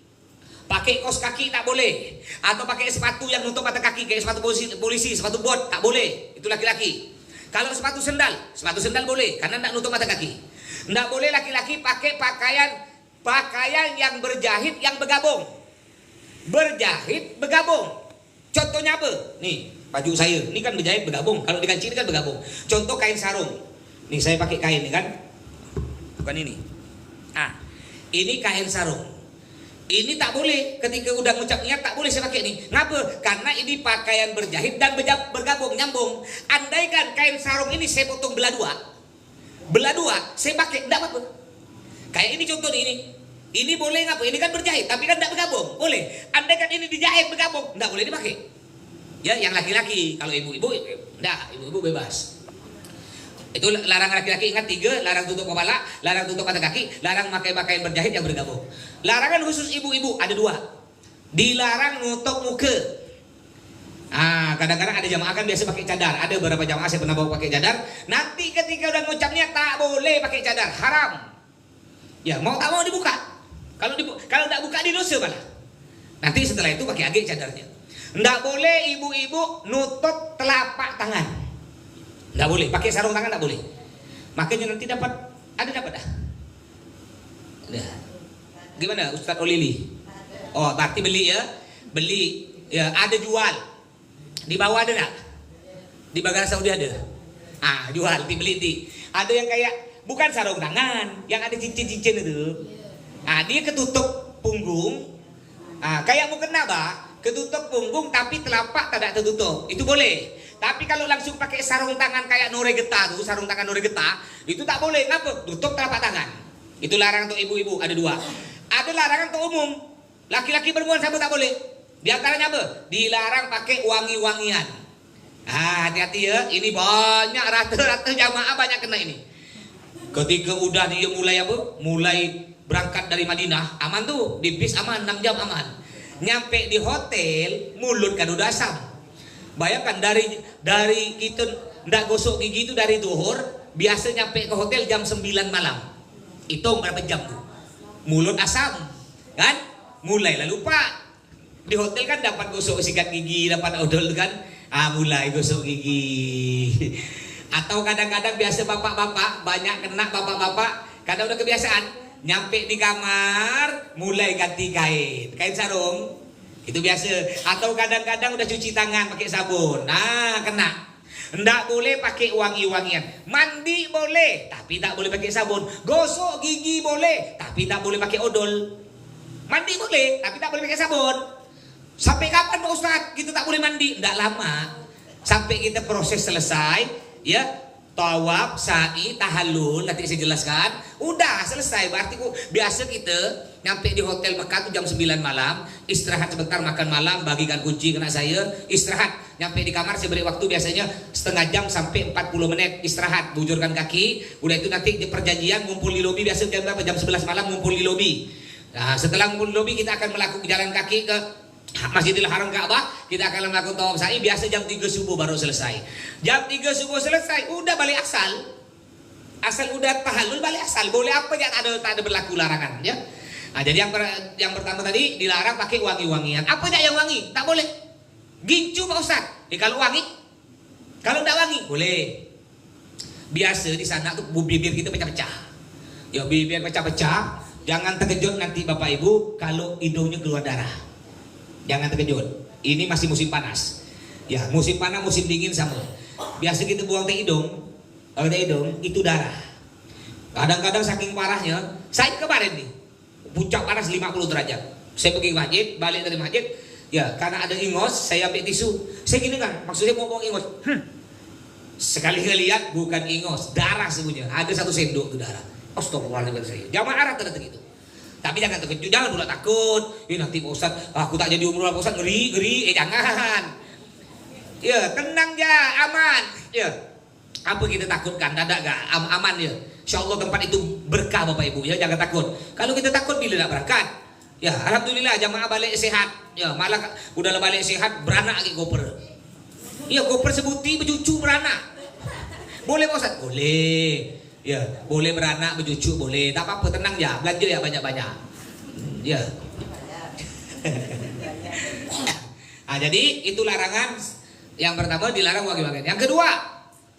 Pakai kaos kaki tak boleh. Atau pakai sepatu yang nutup mata kaki, kayak sepatu polisi, sepatu bot, tak boleh. Itu laki-laki. Kalau sepatu sendal boleh karena tidak nutup mata kaki. Tidak boleh laki-laki pakai pakaian yang berjahit yang bergabung. Berjahit bergabung. Contohnya apa? Nih, baju saya ini kan berjahit bergabung. Kalau di kancing ini kan bergabung. Contoh kain sarung. Nih saya pakai kain nih kan. Bukan ini. Ini kain sarung. Ini tak boleh ketika udah ngucap niat, tak boleh saya pakai ini. Ngapa? Karena ini pakaian berjahit dan bergabung, nyambung. Andaikan kain sarung ini saya potong belah dua, saya pakai enggak apa-apa. Kayak ini contoh nih, ini boleh ngapa? Ini kan berjahit tapi kan enggak bergabung. Boleh. Andaikan ini dijahit bergabung, enggak boleh dipakai. Ya, yang laki-laki. Kalau ibu-ibu enggak, ibu-ibu bebas. Itu larangan laki-laki, ingat 3, larang tutup kepala, larang tutup mata kaki, larang pakai pakaian berjahit yang bergabung. Larangan khusus ibu-ibu ada 2. Dilarang nutup muka. Kadang-kadang ada jamaah kan biasa pakai cadar. Ada beberapa jamaah saya pernah bawa pakai cadar. Nanti ketika udah ngucapnya tak boleh pakai cadar, haram. Ya, mau tak mau dibuka. Kalau tidak buka di dosa malah. Nanti setelah itu pakai lagi cadarnya. Tidak boleh ibu-ibu nutup telapak tangan. Nggak boleh, pakai sarung tangan nggak boleh. Makanya nanti dapat dah. Gimana Ustadz Olili? Oh, berarti beli ya? Beli, ya ada jual. Di bawah ada nggak? Di Bagara Saudi ada. Jual, dibeli. Ada yang kayak bukan sarung tangan, yang ada cincin-cincin itu. Dia ketutup punggung. Kayak mau kena ketutup punggung tapi telapak tidak tertutup. Itu boleh. Tapi kalau langsung pakai sarung tangan kayak Nore Geta tuh, sarung tangan Nore Geta, itu tak boleh. Ngapa? Tutup telapak tangan. Itu larang untuk ibu-ibu, ada 2. Ada larangan untuk umum. Laki-laki perempuan sama tak boleh. Di antaranya apa? Dilarang pakai wangi-wangian. Hati-hati ya, ini banyak rata-rata jamaah banyak kena ini. Ketika udah dia mulai berangkat dari Madinah, aman tuh, di bis aman, 6 jam aman. Nyampe di hotel, mulut kan udah asam. Bayangkan dari kita ndak gosok gigi itu dari duhur, biasa nyampe ke hotel jam 9 malam. Hitung berapa jam tuh? Mulut asam, kan? Mulailah lupa. Di hotel kan dapat gosok sikat gigi, dapat odol kan? Mulai gosok gigi. Atau kadang-kadang biasa bapak-bapak, banyak kena bapak-bapak, kadang udah kebiasaan. nyampe di kamar mulai ganti kain sarung. Itu biasa. Atau kadang-kadang udah cuci tangan pakai sabun. Nah, kena. Nggak boleh pakai wangi-wangian. Mandi boleh, tapi tak boleh pakai sabun. Gosok gigi boleh, tapi tak boleh pakai odol. Mandi boleh, tapi tak boleh pakai sabun. Sampai kapan Pak Ustadz kita tak boleh mandi? Nggak lama. Sampai kita proses selesai, ya. Tawaf, sa'i, tahallul, nanti saya jelaskan. Udah selesai. Berarti biasa kita nyampe di hotel Mekah tuh jam 9 malam, istirahat sebentar, makan malam, bagikan kunci kena saya, istirahat. Nyampe di kamar saya beri waktu biasanya setengah jam sampai 40 menit istirahat, bujurkan kaki. Udah itu nanti di perjanjian ngumpul di lobi, biasa jam berapa? Jam 11 malam ngumpul di lobi. Nah, setelah ngumpul di lobi kita akan melakukan jalan kaki ke Masjidil Haram Ka'bah, kita akan melakukan tawaf sa'i. Biasa jam 3 subuh baru selesai. Jam 3 subuh selesai, udah balik asal. Asal udah tahallul balik asal. Boleh apa ya, tak ada berlaku larangan, ya. Nah, jadi yang pertama tadi dilarang pakai wangi-wangian. Apa aja yang wangi? Tak boleh. Gincu Pak Ustaz. Kalau wangi? Kalau tidak wangi, boleh. Biasa di sana tuh bibir kita pecah-pecah. Ya bibir pecah-pecah. Jangan terkejut nanti Bapak Ibu kalau hidungnya keluar darah. Jangan terkejut. Ini masih musim panas. Ya, musim panas, musim dingin sama. Biasa kita buang teh hidung. Kalau teh hidung itu darah. Kadang-kadang saking parahnya, saya kemarin nih, puncak panas 50 derajat. Saya pergi ke masjid, balik dari masjid, ya karena ada ingos, saya ambil tisu. Saya gini kan, maksudnya mau buang ingos. Sekali lihat bukan ingos, darah semuanya. Ada 1 sendok itu darah. Astagfirullahaladzim saya. Jamaah Arab ternyata gitu. Tapi jangan terkejut, jangan pula takut. Nanti Pak Ustaz, aku tak jadi umroh Pak Ustaz, ngeri. Jangan. Ya, tenang ya, aman. Ya. Apa kita takutkan? Tidak gak? Aman ya. Insyaallah tempat itu berkah Bapak Ibu ya, jangan takut. Kalau kita takut bila tak berangkat. Ya, alhamdulillah jamaah balik sehat. Ya, malah udah balik sehat beranak lagi koper. Ya, koper sebuti bercucu beranak. Boleh Pak Ustaz? Boleh. Ya, boleh beranak, bercucu boleh. Tak apa-apa, tenang ya. Belanja ya banyak-banyak. Ya. Nah, jadi itu larangan. Yang pertama dilarang wangi-wangian. Yang kedua,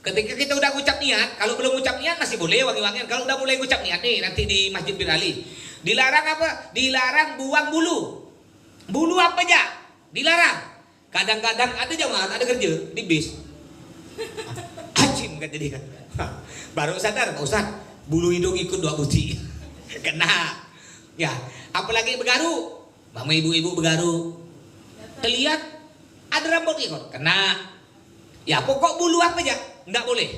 ketika kita udah ngucap niat, kalau belum ngucap niat masih boleh wangi-wangian. Kalau udah mulai ngucap niat nih, nanti di Masjid Bir Ali. Dilarang apa? Dilarang buang bulu. Bulu apa aja? Dilarang. Kadang-kadang ada jamaah ada kerja di bis. Hajim kata dia. Baru sadar Pak Ustaz, bulu hidung ikut 2 buti. Kena. Ya, apalagi begaru. Mama ibu-ibu begaru. Terlihat ada rambut ikut. Kena. Ya, pokok bulu apa aja? Enggak boleh.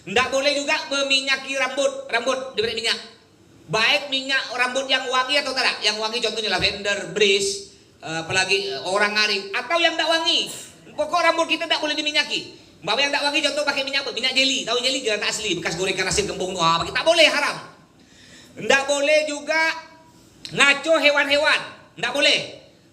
Enggak boleh juga meminyaki rambut diberi minyak. Baik minyak rambut yang wangi atau tidak. Yang wangi contohnya lavender, breeze, apalagi orang aring, atau yang enggak wangi. Pokok rambut kita enggak boleh diminyaki. Bapak yang tak wangi contoh pakai minyak jeli. Tahu jeli jangan asli bekas gorengan nasi kembung tua. Tak boleh, haram. Enggak boleh juga ngaco hewan-hewan. Enggak boleh.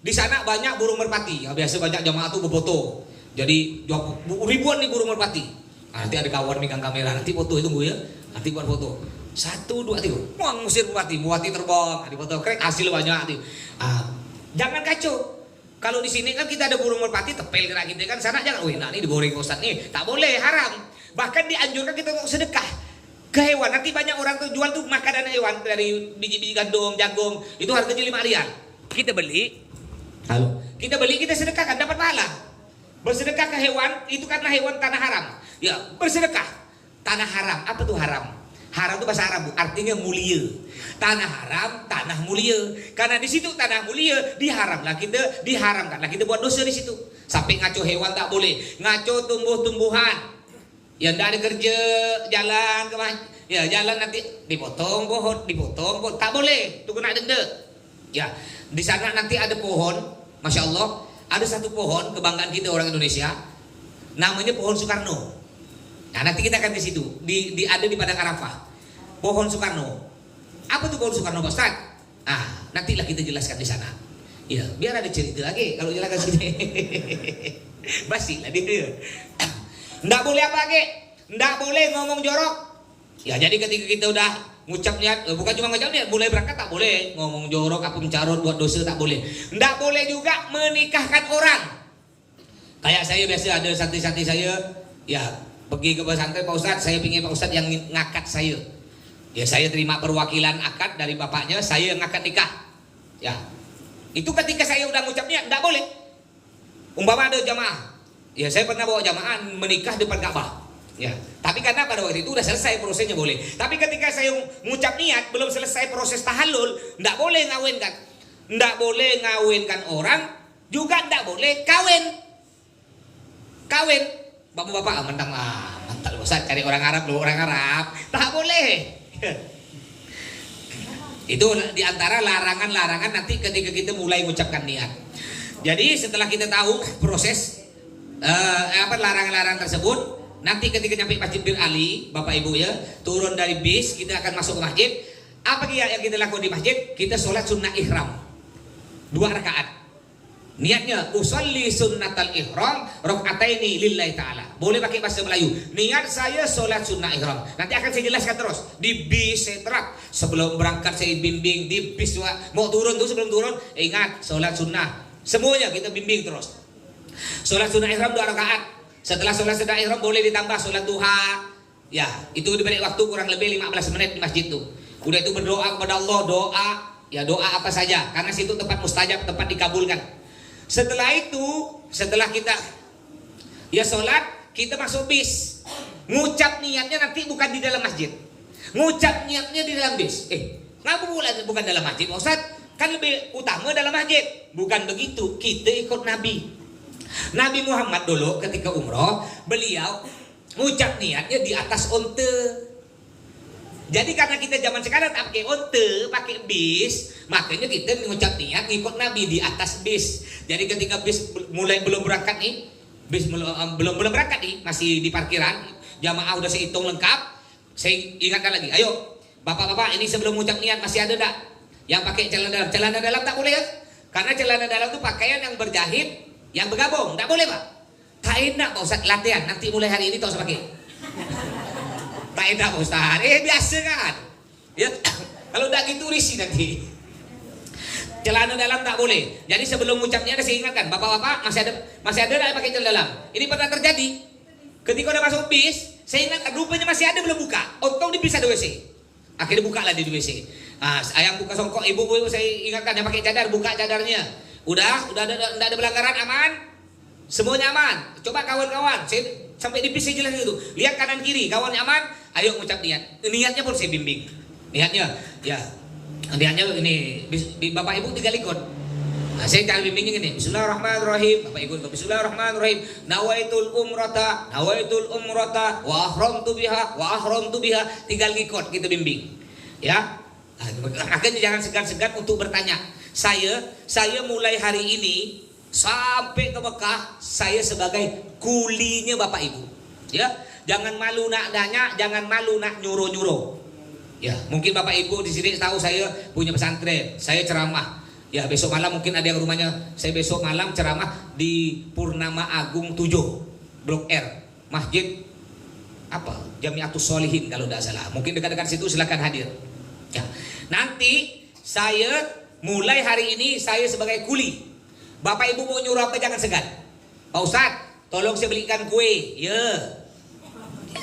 Di sana banyak burung merpati. Ya, biasa banyak jamaah tuh berfoto. Jadi ribuan nih burung merpati. Nah, nanti ada kawan megang kamera. Nanti foto tunggu ya. Nanti buat foto. 1, 2, 3. Wah, ngusir merpati terbang. Di foto keren hasil banyak. Jangan kacau. Kalau di sini kan kita ada burung merpati, tepel gerak kita kan, sana jangan, nah ini digoreng Ustaz nih, tak boleh, haram. Bahkan dianjurkan kita untuk sedekah ke hewan. Nanti banyak orang tuh jual tuh makanan hewan dari biji-biji gandum, jagung, itu harganya 5 rial. Kita beli, kita sedekahkan, dapat pahala. Bersedekah ke hewan itu karena hewan tanah haram. Ya, bersedekah tanah haram. Apa tuh haram? Haram itu bahasa Arab, artinya mulia. Tanah haram, tanah mulia. Karena di situ tanah mulia, diharamkanlah kita buat dosa di situ. Sampai ngaco hewan tak boleh, ngaco tumbuh-tumbuhan. Ya tidak ada kerja, jalan ya jalan nanti dipotong pohon, tak boleh. Itu kena denda. Ya, di sana nanti ada pohon, masya Allah, ada satu pohon kebanggaan kita orang Indonesia, namanya pohon Soekarno. Nah, nanti kita akan di situ, ada di Padang Arafah, pohon Soekarno. Apa tuh pohon Soekarno, Pak Ustaz? Nantilah kita jelaskan di sana. Ya, biar ada cerita lagi kalau jelaskan sini. Basi lah dia. Nggak boleh apa lagi? Nggak boleh ngomong jorok. Ya, jadi ketika kita udah ngucap niat, bukan cuma ngucap niat, mulai berangkat tak boleh ngomong jorok, apa mencarut, buat dosa tak boleh. Nggak boleh juga menikahkan orang. Kayak saya biasa ada santri-santri saya, ya pergi ke pesantren, Pak Ustaz, saya pingin Pak Ustaz yang ngakat saya. Ya saya terima perwakilan akad dari bapaknya, saya yang akad nikah. Ya. Itu ketika saya udah ngucap niat, enggak boleh. Umpama ada jamaah. Ya saya pernah bawa jamaah menikah depan Ka'bah. Ya. Tapi karena pada waktu itu udah selesai prosesnya boleh. Tapi ketika saya ngucap niat belum selesai proses tahallul, enggak boleh ngawinkan. Enggak boleh ngawinkan orang, juga enggak boleh kawin. Kawin. Bapak-bapak mentang mantap Ustaz cari orang Arab dulu, orang Arab. Tak boleh. Itu diantara larangan-larangan nanti ketika kita mulai mengucapkan niat. Jadi setelah kita tahu proses larangan-larangan tersebut, nanti ketika nyampe Masjid Bir Ali, Bapak Ibu ya, turun dari bis, kita akan masuk ke masjid. Apa yang kita lakukan di masjid? Kita sholat sunnah ihram 2 rakaat. Niatnya usolli sunnatal ihram rakaataini lillahi ta'ala. Boleh pakai bahasa Melayu. Niat saya solat sunnah ihram. Nanti akan saya jelaskan terus. Di bis saya terap. Sebelum berangkat saya bimbing. Di bis mau turun tuh, sebelum turun ingat solat sunnah. Semuanya kita bimbing terus. Solat sunnah ihram 2 rakaat. Setelah solat sunnah ihram boleh ditambah solat duha. Ya, itu diberi waktu kurang lebih 15 menit di masjid tuh. Udah itu berdoa kepada Allah, doa. Ya doa apa saja. Karena situ tempat mustajab, tempat dikabulkan. Setelah itu, setelah kita ya sholat, kita masuk bis. Ngucap niatnya nanti bukan di dalam masjid. Ngucap niatnya di dalam bis. Kenapa bukan dalam masjid? Ustaz, kan lebih utama dalam masjid. Bukan begitu, kita ikut Nabi. Nabi Muhammad dulu ketika umroh, beliau ngucap niatnya di atas onte. Jadi karena kita zaman sekarang tak pakai onte, pakai bis, makanya kita mengucap niat ngikut Nabi di atas bis. Jadi ketika bis mulai belum berangkat nih, bis belum berangkat nih, masih di parkiran, jamaah udah saya hitung lengkap, saya ingatkan lagi, ayo bapak-bapak ini sebelum mengucap niat masih ada tak yang pakai celana dalam? Celana dalam tak boleh ya? Karena celana dalam itu pakaian yang berjahit, yang bergabung, tak boleh pak. Tak enak pak Ustaz, latihan, nanti mulai hari ini tak usah pakai. Tak enak Pak Ustaz, biasa kan ya. Kalau udah gitu risih nanti. Celana dalam tak boleh. Jadi sebelum ucapnya saya ingatkan, bapak-bapak masih ada tak pakai celana dalam. Ini pernah terjadi. Ketika udah masuk bis, saya ingatkan rupanya masih ada belum buka. Untung di bis ada WC. Akhirnya buka lah di WC. Ayang buka songkok, ibu saya ingatkan yang pakai cadar, buka cadarnya. Udah ada pelanggaran, aman. Semuanya aman. Coba kawan-kawan, saya sampai di bis saya jelas itu. Lihat kanan kiri, kawan aman. Ayo ngucap niat. Niatnya pun saya bimbing. Niatnya, ya. Niatnya ini Bapak Ibu 3 likut. Saya cara bimbingnya gini. Bismillahirrahmanirrahim. Bapak Ibu, Bismillahirrahmanirrahim. Nawaitul umrata wa ahramtu biha. 3 likut kita bimbing. Ya. Akhirnya jangan segan-segan untuk bertanya. Saya mulai hari ini sampai ke Mekah, saya sebagai kulinya Bapak Ibu. Ya. Jangan malu nak nanya, jangan malu nak nyuruh-nyuruh. Ya, mungkin Bapak Ibu di sini tahu saya punya pesantren, saya ceramah. Ya, besok malam mungkin ada yang rumahnya, saya besok malam ceramah di Purnama Agung 7, Blok R, Masjid apa? Jamiatus Sholihin kalau tidak salah. Mungkin dekat-dekat situ silakan hadir. Ya. Nanti saya mulai hari ini saya sebagai kuli. Bapak Ibu mau nyuruh apa jangan segan. Pak Ustadz, tolong saya belikan kue. Ya.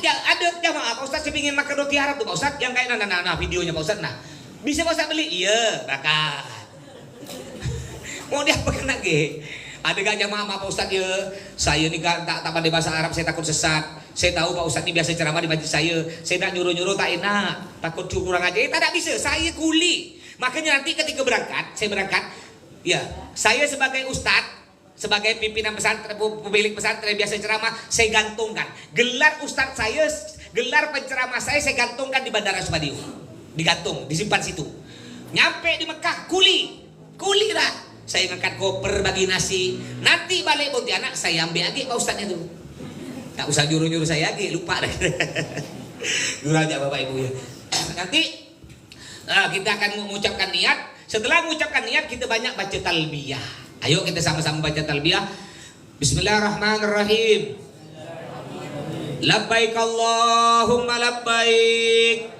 Ya, ada jamaah Pak Ustaz saya ingin makan roti Arab tuh Pak Ustaz yang kayak nah videonya Pak Ustaz. Nah, bisa Pak Ustaz beli? Iya, bakat. Mau dia apa kena ge? Ada gak jamaah Pak Ustaz ya? Saya nih tak pandai bahasa Arab, saya takut sesat. Saya tahu Pak Ustaz ini biasa ceramah di masjid saya. Saya nak nyuruh-nyuruh tak enak, takut kurang aja. Tak bisa, saya kuli. Makanya nanti ketika saya berangkat, ya, saya sebagai ustaz, sebagai pimpinan pesantren, pemilik pesantren biasa ceramah, saya gantungkan gelar ustaz saya, gelar penceramah saya gantungkan di Bandara Supadio, digantung, disimpan situ. Nyampe di Mekah, kuli lah. Saya ngangkat koper bagi nasi. Nanti balik Pontianak saya ambil lagi Pak Ustaznya itu. Tak usah nyuruh-nyuruh saya lagi, lupa deh. Dulu aja Bapak Ibu ya. Nanti kita akan mengucapkan niat. Setelah mengucapkan niat kita banyak baca talbiyah. Ayo kita sama-sama baca talbiyah. Bismillahirrahmanirrahim. Labbaik Allahumma labbaik.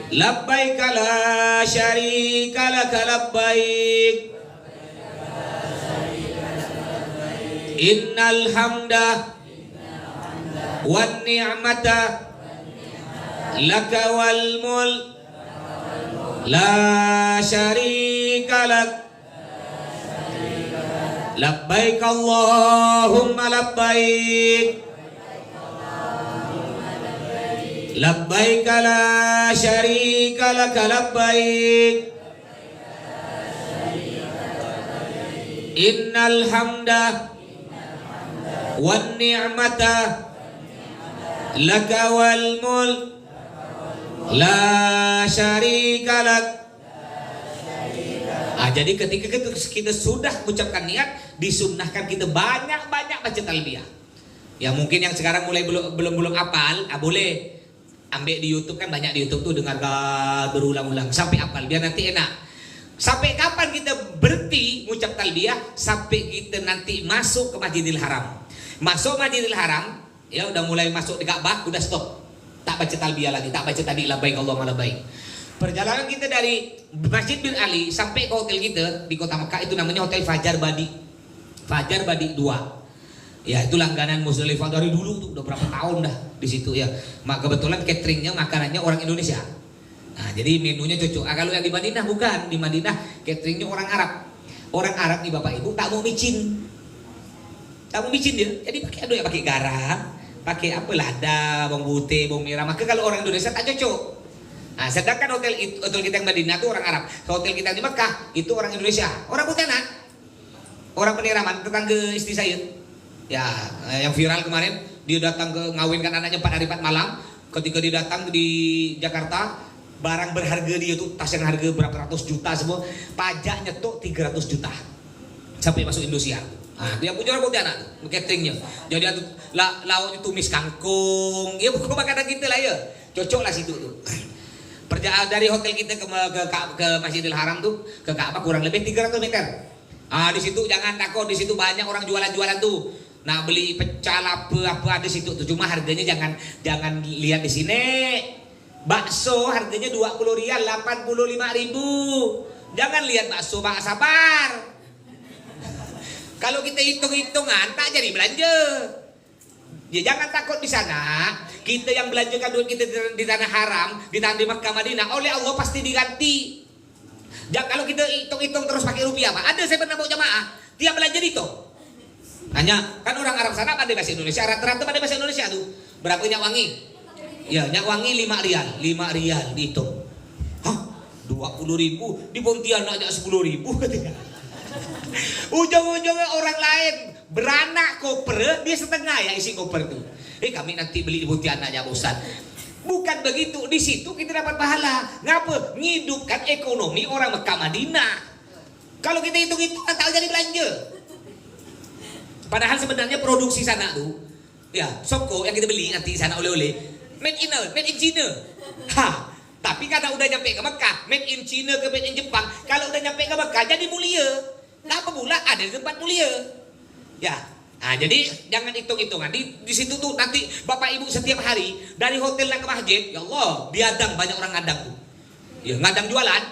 Labbaik la syarika laka labbaik. Innal hamda wan ni'mata laka wal mulk la syarika lak labbaik Allahumma labbaik labbaik la syarika laka labbaik innal hamda wan ni'mata laka wal mulk la syarika lak. Jadi ketika kita sudah mengucapkan niat, disunnahkan kita banyak-banyak baca talbiyah. Ya mungkin yang sekarang mulai belum hafal, boleh ambil di YouTube, kan banyak di YouTube tuh, dengar berulang-ulang sampai hafal biar nanti enak. Sampai kapan kita berhenti mengucap talbiyah? Sampai kita nanti masuk ke Masjidil Haram. Masuk Masjidil Haram, ya udah mulai masuk di Ka'bah, udah stop. Tak baca talbiyah lagi, tak baca tadi labbaik Allahumma labbaik. Perjalanan kita dari Masjid bin Ali sampai ke hotel kita di kota Mekah itu namanya Hotel Fajar Badi. Fajar Badi 2. Ya itu langganan Musdalifah dari dulu tuh, udah berapa tahun dah di situ ya. Kebetulan cateringnya makanannya orang Indonesia. Nah, jadi menunya cocok. Kalau yang di Madinah bukan, di Madinah cateringnya orang Arab. Orang Arab nih Bapak Ibu tak mau micin. Tak mau micin dia. Jadi pakai ya pakai garam, pakai apa lada, bawang putih, bawang merah. Maka kalau orang Indonesia tak cocok. Nah, sedangkan hotel kita yang Madinah itu orang Arab. Hotel kita di Mekah itu orang Indonesia. Orang Pontianak. Orang Peniraman, tetangga istri saya. Ya, yang viral kemarin, dia datang ke ngawinkan anaknya 4 hari 4 malam. Ketika dia datang di Jakarta, barang berharga dia tuh, tas yang harga berapa ratus juta semua, pajaknya tuh 300 juta. Sampai masuk Indonesia. Nah, dia punya orang Pontianak tuh, cateringnya. Jadi lauk tumis kangkung, ya bukan makanan kita lah ya. Cocok lah situ tuh. Perjalanan dari hotel kita ke Masjidil Haram tuh ke Ka'bah kurang lebih 300 meter. Di situ jangan takut, di situ banyak orang jualan-jualan tuh. Nah, beli pecel apa di situ tuh. Cuma harganya jangan lihat di sini. Bakso harganya 20 rial, 85.000. Jangan lihat bakso, Pak, sabar. Kalau kita hitung-hitungan tak jadi belanja. Ya jangan takut di sana. Kita yang belanjakan duit kita di tanah haram, di tanah di Makkah Madinah, oleh Allah pasti diganti. Jangan kalau kita hitung-hitung terus pakai rupiah, Pak. Ada saya pernah bawa jamaah, dia belanja di itu. Hanya kan orang Arab sana pandai bahasa Indonesia, rata-rata pandai bahasa Indonesia tuh. Berapa minyak wangi? Ya, minyak wangi 5 rial, 5 rial dihitung. Hah? 20.000 di Pontianak aja 10.000 katanya. Ujung-ujungnya orang lain beranak koper, dia setengah ya isi koper itu. Kami nanti beli di Pontianak aja Ustaz. Bukan begitu, di situ kita dapat pahala. Ngapa? Ngidupkan ekonomi orang Mekah Madinah. Kalau kita hitung-hitung tak jadi belanja. Padahal sebenarnya produksi sana tuh, ya soko yang kita beli nanti sana oleh-oleh made in China. Tapi karena udah nyampe ke Mekah, made in China ke made in Jepang, kalau udah nyampe ke Mekah jadi mulia. Kenapa pula ada di tempat mulia? Ya, jadi jangan hitung-hitungan. Di situ tuh nanti Bapak Ibu setiap hari dari hotel ke masjid, ya Allah, biadang banyak orang ngadang tuh. Ya ngadang jualan.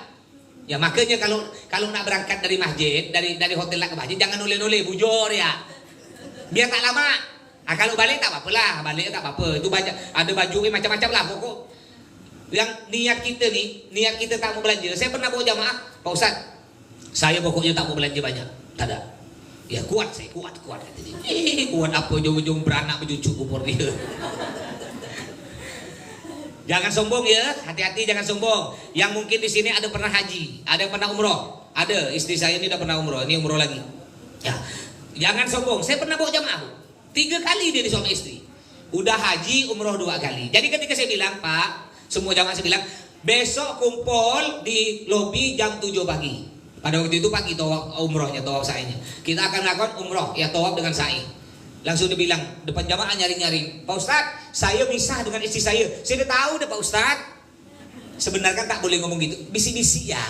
Ya makanya kalau nak berangkat dari masjid, dari hotel ke masjid jangan noleh-noleh, bujur ya. Biar tak lama. Kalau balik tak apa-apa lah, balik tak apa-apa. Itu banyak ada baju macam-macam lah pokok. Yang niat kita tak mau belanja. Saya pernah bawa jamaah, Pak Ustaz, saya pokoknya tak mau belanja banyak. Tak ada. Ya kuat saya, kuat. Kuat apa ujung-ujung beranak bercucu kupur dia. Jangan sombong ya, hati-hati jangan sombong. Yang mungkin di sini ada pernah haji, ada yang pernah umroh. Ada, istri saya ini udah pernah umroh, ini umroh lagi. Ya, jangan sombong. Saya pernah bawa jamaah 3 kali dia di suami istri. Udah haji, umroh 2 kali. Jadi ketika saya bilang, Pak, semua jamaah saya bilang, besok kumpul di lobi jam 7 pagi. Pada waktu itu pagi tawaf umrohnya, tawaf sa'inya. Kita akan lakukan umroh, ya tawaf dengan sa'i. Langsung dia bilang, depan jamaah nyaring-nyaring, Pak Ustaz, saya misah dengan istri saya. Saya udah tahu deh Pak Ustaz. Sebenarnya kan tak boleh ngomong gitu, bisi-bisi ya.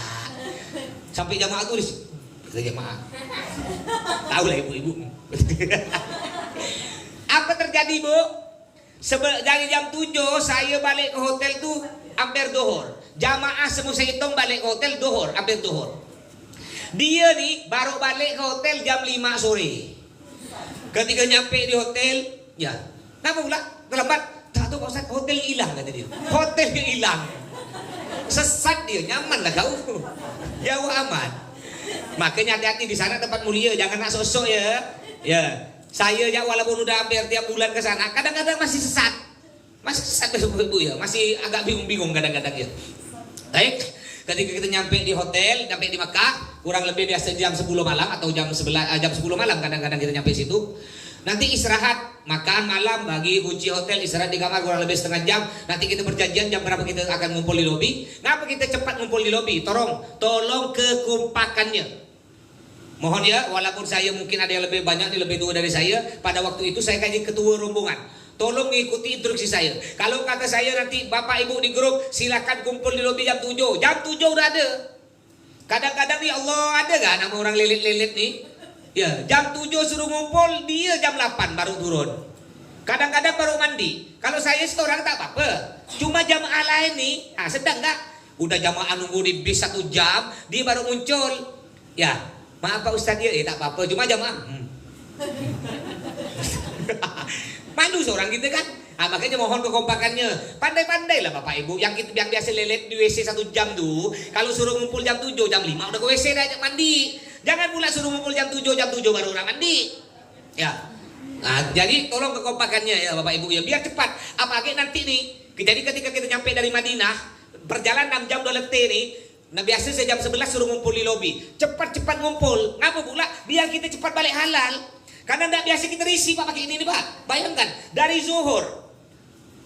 Sampai jamaah tulis, kata jamaah. Tahu lah ibu-ibu. Apa terjadi Bu? Dari jam 7 saya balik ke hotel tuh hampir duhur. Jamaah semua saya hitung balik ke hotel duhur, hampir duhur. Dia nih baru balik ke hotel jam 5 sore. Ketika nyampe di hotel, ya, kenapa pula? Terlambat? Tak tahu Pak Pak Ustaz, hotel hilang kata dia. Hotelnya hilang. Sesat dia, nyaman lah kau. Jauh aman. Makanya hati-hati di sana tempat mulia, jangan nak sosok ya. Ya, saya ya walaupun udah hampir tiap bulan ke sana, kadang-kadang masih sesat. Masih sesat Bu ya, masih agak bingung-bingung kadang-kadang ya. Baik, ketika kita nyampe di hotel, nyampe di Mekah, kurang lebih biasa jam 10 malam atau jam 10 malam kadang-kadang kita nyampe situ. Nanti istirahat, makan malam, bagi kunci hotel, istirahat di kamar kurang lebih setengah jam. Nanti kita berjanjian jam berapa kita akan ngumpul di lobi. Kenapa kita cepat ngumpul di lobi? Tolong kekompakannya. Mohon ya, walaupun saya mungkin ada yang lebih banyak, lebih tua dari saya, pada waktu itu saya kaji ketua rombongan. Tolong ikuti instruksi saya. Kalau kata saya nanti Bapak Ibu di grup, silakan kumpul di lobi jam 7. Jam 7 udah ada. Kadang-kadang ya Allah, ada gak nama orang lelet-lelet nih? Ya, jam 7 suruh ngumpul, dia jam 8 baru turun. Kadang-kadang baru mandi. Kalau saya seorang tak apa-apa. Cuma jamaah lain nih, sedang gak? Udah jamaah nunggu di bis 1 jam, dia baru muncul. Ya, maaf Pak Ustadz ya, tak apa-apa. Cuma jamaah. Malu seorang gitu kan. Makanya mohon kekompakannya. Pandai-pandai lah Bapak Ibu. Yang biasa lelet di WC 1 jam tuh, kalau suruh ngumpul jam 7, jam 5 udah ke WC dah mandi. Jangan pula suruh ngumpul jam 7 baru orang mandi. Ya. Nah, jadi tolong kekompakannya ya Bapak Ibu ya, biar cepat. Apalagi nanti nih, jadi ketika kita nyampe dari Madinah, perjalanan 6 jam 2 letih nih. Nah biasa saya jam 11 suruh ngumpul di lobi. Cepat-cepat ngumpul. Ngapa pula? Biar kita cepat balik halal. Karena tidak biasa kita risih Pak pakai ini nih Pak. Bayangkan dari zuhur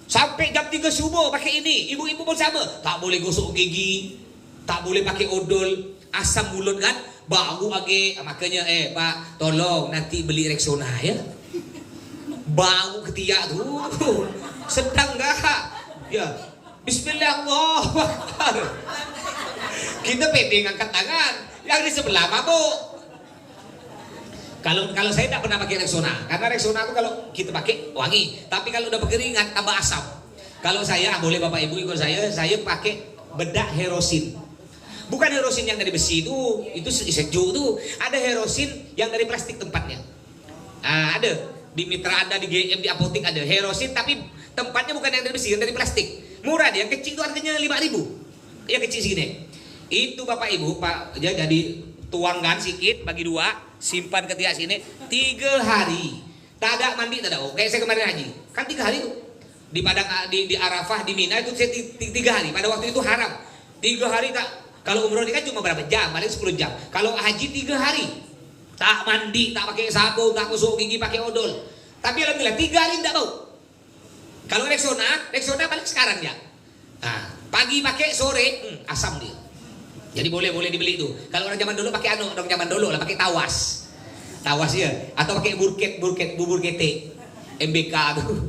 sampai jam 3 subuh pakai ini. Ibu-ibu pun sama. Tak boleh gosok gigi, tak boleh pakai odol, asam mulut kan, bau lagi. Makanya Pak, tolong nanti beli Rexona ya. Bau ketiak tuh. Sedang enggak? Ya. Bismillahirrahmanirrahim. Kita pede ngangkat tangan. Yang di sebelah mabuk. Kalau saya tidak pernah pakai Rexona, karena Rexona itu kalau kita pakai wangi, tapi kalau udah berkeringat tambah asam. Kalau saya boleh Bapak Ibu ikut saya pakai bedak Herosin. Bukan Herosin yang dari besi itu sejuk tuh. Ada Herosin yang dari plastik tempatnya. Ada di Mitra, ada di GM, di apotek ada Herosin, tapi tempatnya bukan yang dari besi, yang dari plastik. Murah dia, yang kecil itu harganya 5.000. Yang kecil segini. Itu Bapak Ibu Pak, jadi tuangkan sedikit bagi 2. Simpan ketiak sini 3 hari. Tak ada mandi, tak ada. Kayak saya kemarin haji. Kan 3 hari tuh. Di Padang di Arafah, di Mina itu saya 3 hari. Pada waktu itu haram. 3 hari tak. Kalau umroh ini kan cuma berapa jam? Paling 10 jam. Kalau haji 3 hari. Tak mandi, tak pakai sabun, tak gosok gigi pakai odol. Tapi alhamdulillah 3 hari tidak bau. Kalau Rexona paling sekarang ya. Nah, pagi pakai, sore asam dia. Jadi boleh dibeli itu. Kalau orang zaman dulu pakai orang zaman dulu lah pakai tawas ya, atau pakai bubur kete, MBK tuh.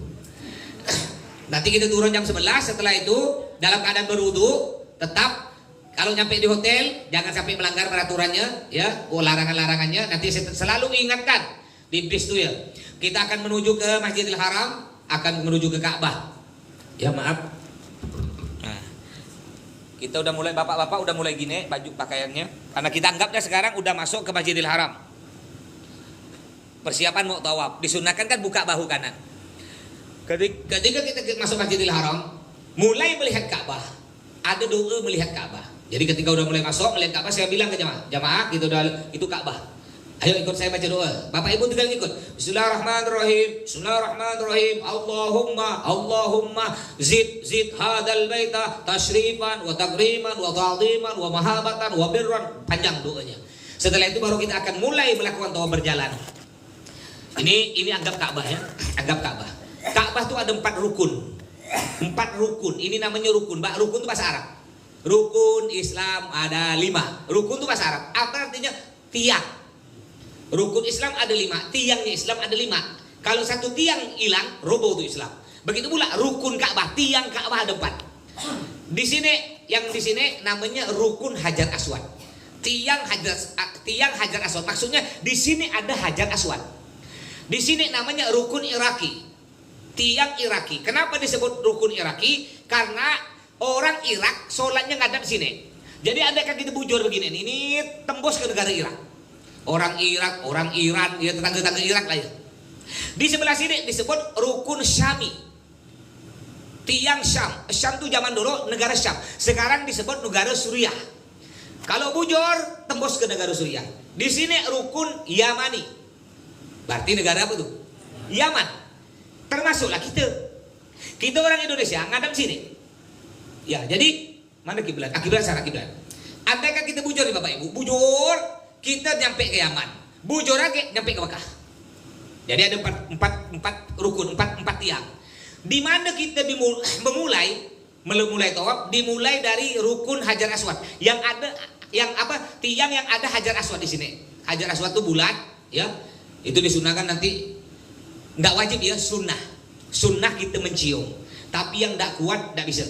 Nanti kita turun jam 11. Setelah itu dalam keadaan berwudu, tetap kalau nyampe di hotel jangan sampai melanggar peraturannya ya, larangan-larangannya. Nanti saya selalu ingatkan di bis tuh ya. Kita akan menuju ke Masjidil Haram, akan menuju ke Ka'bah. Ya maaf. Kita udah mulai, bapak-bapak udah mulai gini baju pakaiannya. Karena kita anggapnya sekarang udah masuk ke Masjidil Haram. Persiapan mau tawaf. Disunahkan kan buka bahu kanan. Ketika kita masuk Masjidil Haram, mulai melihat Ka'bah. Ada doa melihat Ka'bah. Jadi ketika udah mulai masuk melihat Ka'bah, saya bilang ke jamaah gitu, itu Ka'bah. Ayo ikut saya baca doa. Bapak Ibu tinggal ikut. Bismillahirrahmanirrahim. Bismillahirrahmanirrahim. Allahumma zid hadzal baita tashrifan wa takriman wa ta'dhiman wa mahabatan wa birran. Panjang doanya. Setelah itu baru kita akan mulai melakukan tawaf berjalan. Ini anggap Ka'bah ya. Anggap Ka'bah. Ka'bah itu ada 4 rukun. 4 rukun. Ini namanya rukun. Rukun itu bahasa Arab. Rukun Islam ada 5. Rukun itu bahasa Arab. Apa artinya? Tiang. Rukun Islam ada 5, tiangnya Islam ada 5. Kalau satu tiang hilang, roboh itu Islam. Begitu pula rukun Ka'bah, tiang Ka'bah ada 4. Di sini namanya rukun Hajar Aswad. Tiang Hajar Aswad. Maksudnya di sini ada Hajar Aswad. Di sini namanya rukun Iraki. Tiang Iraki. Kenapa disebut rukun Iraki? Karena orang Irak sholatnya ngadap sini. Jadi ada kan kita bujur begini. Ini tembus ke negara Irak. Orang Irak, orang Iran, ya tetangga-tetangga Irak lah ya. Di sebelah sini disebut rukun Syami. tiang Syam. Syam itu zaman dulu negara Syam. Sekarang disebut negara Suriah. Kalau bujur tembus ke negara Suriah. Di sini rukun Yamani. Berarti negara apa tuh? Yaman. Termasuklah kita. Kita orang Indonesia ngadap sini. Ya, jadi mana kiblat? Kiblat sana kiblat. Andaikan kita bujur nih Bapak Ibu, bujur kita nyampe ke Yaman. Bujur lagi nyampe ke Mekah. Jadi ada empat rukun, empat tiang. Di mana kita memulai tawaf dimulai dari rukun Hajar Aswad yang ada tiang yang ada Hajar Aswad di sini. Hajar Aswad itu bulat, ya. Itu disunahkan nanti, nggak wajib ya, sunnah kita mencium. Tapi yang nggak kuat nggak bisa.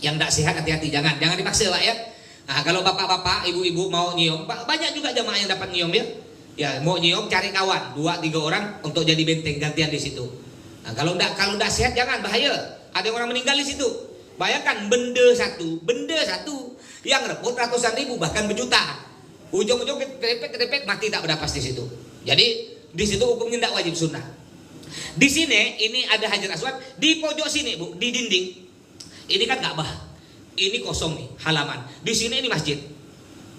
Yang nggak sehat hati-hati, jangan dipaksa Pak ya. Nah, kalau bapak-bapak, ibu-ibu mau nyium, banyak juga jamaah yang dapat nyium ya. Ya, mau nyium cari kawan 2-3 orang untuk jadi benteng gantian di situ. Nah, kalau nggak sehat jangan, bahaya. Ada orang meninggal di situ. Bayangkan benda satu yang repot ratusan ribu bahkan berjuta. Ujung-ujung kedepet mati tak bernapas di situ. Jadi di situ hukumnya tidak wajib sunnah. Di sini ini ada Hajar Aswad di pojok sini Bu, di dinding. Ini kan Ka'bah. Ini kosong nih, halaman. Di sini ini masjid.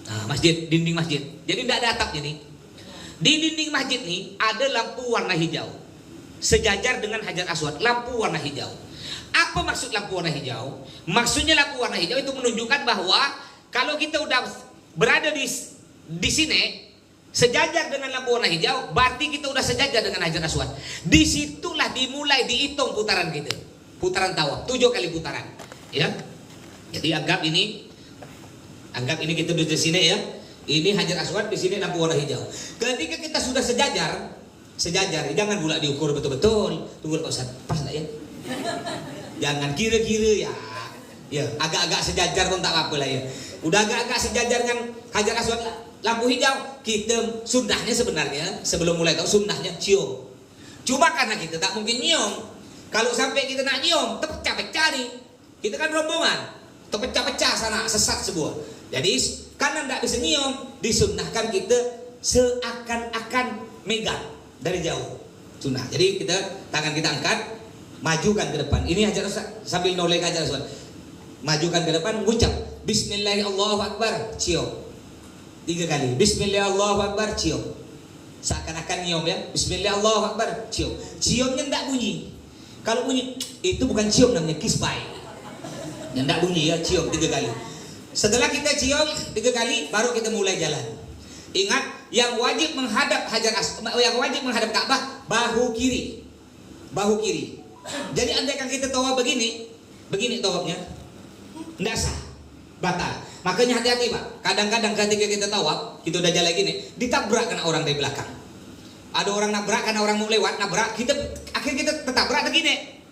Nah, masjid, dinding masjid. Jadi tidak ada atapnya nih. Di dinding masjid nih ada lampu warna hijau. Sejajar dengan Hajar Aswad, lampu warna hijau. Apa maksud lampu warna hijau? Maksudnya lampu warna hijau itu menunjukkan bahwa kalau kita udah berada di sini sejajar dengan lampu warna hijau, berarti kita udah sejajar dengan Hajar Aswad. Disitulah dimulai dihitung putaran kita, putaran tawaf, 7 kali putaran, ya. Jadi anggap ini kita di sini ya. Ini Hajar Aswad, di sini lampu warna hijau. Ketika kita sudah sejajar, jangan pula diukur betul-betul. Tunggu Pak Ustaz, pas enggak ya? Jangan kira-kira ya. Ya, agak-agak sejajar pun tak apa lah ya. Udah agak-agak sejajar dengan Hajar Aswad lampu hijau, kita sunnahnya sebenarnya sebelum mulai tahu sunnahnya cium. Cuma karena kita tak mungkin nyium. Kalau sampai kita nak nyium, terpecah-pecah nih. Kita kan rombongan, terpecah-pecah sana, sesat sebuah. Jadi karena tidak bisa nyium, disunnahkan kita seakan-akan megang dari jauh. Sunnah. Jadi tangan kita angkat, majukan ke depan. Ini Hajar Aswad sambil noleh ke Hajar Aswad. Majukan ke depan, ucap Bismillahirrahmanirrahim, cium 3 kali. Bismillahirrahmanirrahim, cium. Seakan-akan nyium ya. Bismillahirrahmanirrahim, cium. Ciumnya tidak bunyi. Kalau bunyi itu bukan cium, namanya kisbai. Yang tidak bunyi ya, cium 3 kali. Setelah kita cium 3 kali, baru kita mulai jalan. Ingat, yang wajib menghadap Ka'bah bahu kiri. Bahu kiri. Jadi andaikan kita tawaf begini tawafnya, tidak sah, batal. Makanya hati-hati Pak. Kadang-kadang ketika kita tawaf, kita udah jalan gini, ditabrak kena orang dari belakang. Ada orang nabrak karena orang mau lewat, nabrak, akhirnya kita tertabrak begini.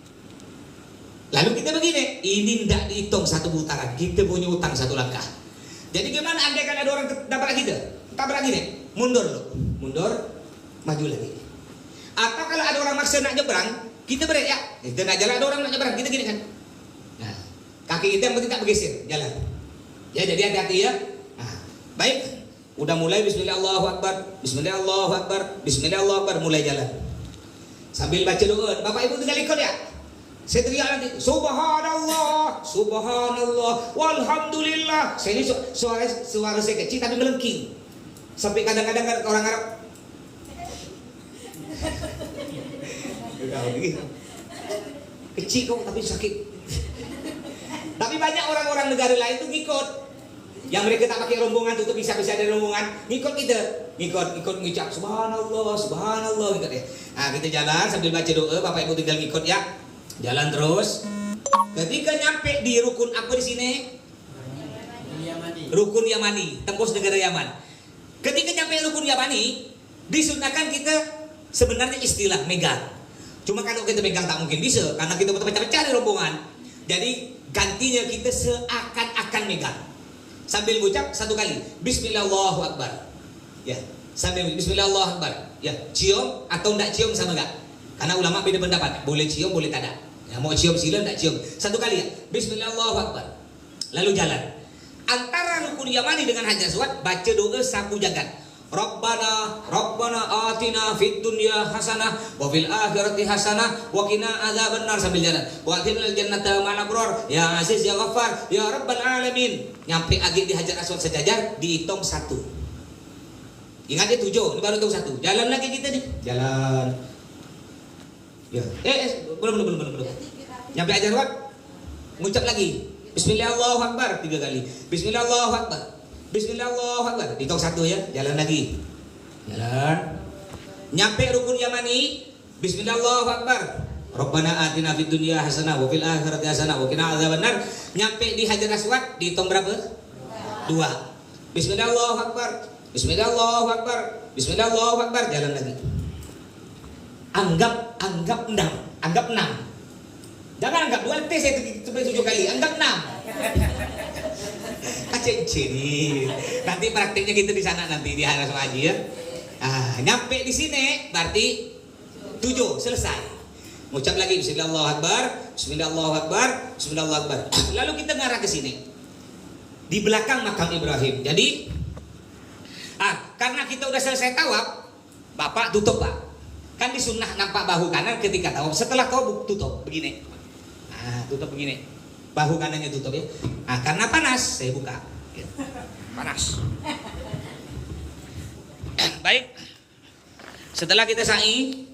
Lalu kita begini, ini tidak dihitung 1 putaran, kita punya utang 1 langkah. Jadi gimana andaikan ada orang nabrak kita, tabrak gini, mundur loh, mundur, maju lagi. Atau kalau ada orang maksa nak nyebrang, kita beri ya, kita nak jalan ada orang nak nyebrang, kita gini kan. Nah, kaki kita yang penting tak bergeser, jalan. Ya jadi hati-hati ya. Nah, baik, udah mulai Bismillahirrahmanirrahim, Bismillahirrahmanirrahim, Bismillahirrahmanirrahim, mulai jalan. Sambil baca doa, Bapak Ibu tinggal ikut ya. Saya teriak nanti, Subhanallah, Subhanallah, Walhamdulillah. Saya ini suara saya kecil tapi melengking. Sampai kadang-kadang orang Arab kecil kok tapi sakit. Tapi banyak orang-orang negara lain itu ngikut. Yang mereka tak pakai rombongan tutup bisa ada rombongan, ngikut kita, ngikut ngucap Subhanallah, Subhanallah gitu ya. Nah kita jalan sambil baca doa, Bapak Ibu tinggal ngikut ya. Jalan terus. Ketika nyampe di rukun apa di sini? Rukun Yamani, tembus negara Yaman. Ketika nyampe rukun Yamani, disunahkan kita sebenarnya istilah megang. Cuma kalau kita megang tak mungkin bisa karena kita pecah-pecah di rombongan. Jadi gantinya kita seakan-akan megang. Sambil ucap 1 kali, Bismillahirrahmanirrahim. Ya, sambil Bismillahirrahmanirrahim. Ya, cium atau tidak cium sama enggak? Karena ulama beda pendapat, boleh cium boleh tak ada. Ya, mau cium sila tak cium. 1 kali ya, Bismillahirrahmanirrahim. Lalu jalan. Antara rukun Yamani dengan Hajar Aswad baca doa sapu jagat. Rabbana atina fid dunya hasanah wa fil akhirati hasanah wa qina adzabannar sambil jalan. Wa atinal jannata ma'al abrar ya aziz ya ghaffar ya rabbal alamin. Nyampe agi di Hajar Aswad sejajar dihitung 1. Ingat dia 7, ini baru hitung 1. Jalan lagi kita nih. Jalan. Ya. Belum. Nyampe Hajar Aswad ngucap lagi. Bismillah Allahu Akbar 3 kali. Bismillah Allahu Akbar. Bismillah Allahu Akbar. Hitung 1 ya. Jalan lagi. Jalan. Nyampe rukun yamani. Bismillah Allahu Akbar. Rabbana atina fid dunya hasanah wa fil akhirati hasanah wa qina adzabannar. Nyampe di Hajar Aswad dihitung berapa? 2. Bismillah Allahu Akbar. Bismillah Allahu Akbar. Bismillah Allahu Akbar. Jalan lagi. Anggap 6. Anggap 6. Jangan anggap 2 tes sampai 7 kali. Anggap 6. Kacen-ceni. Nanti praktiknya kita di sana nanti di Haras Haji ya. Nyampe di sini berarti 7 selesai. Ngucap lagi Bismillah Allahu Akbar, Bismillah Allahu Akbar, Bismillah Allahu Akbar. Lalu kita ngarah ke sini. Di belakang makam Ibrahim. Jadi karena kita udah selesai tawaf, Bapak tutup Pak. Kan di sunnah nampak bahu kanan ketika tawaf. Setelah tawaf tutup begini. Tutup begini. Bahu kanannya tutup ya. Karena panas saya buka. Panas. Baik. Setelah kita sa'i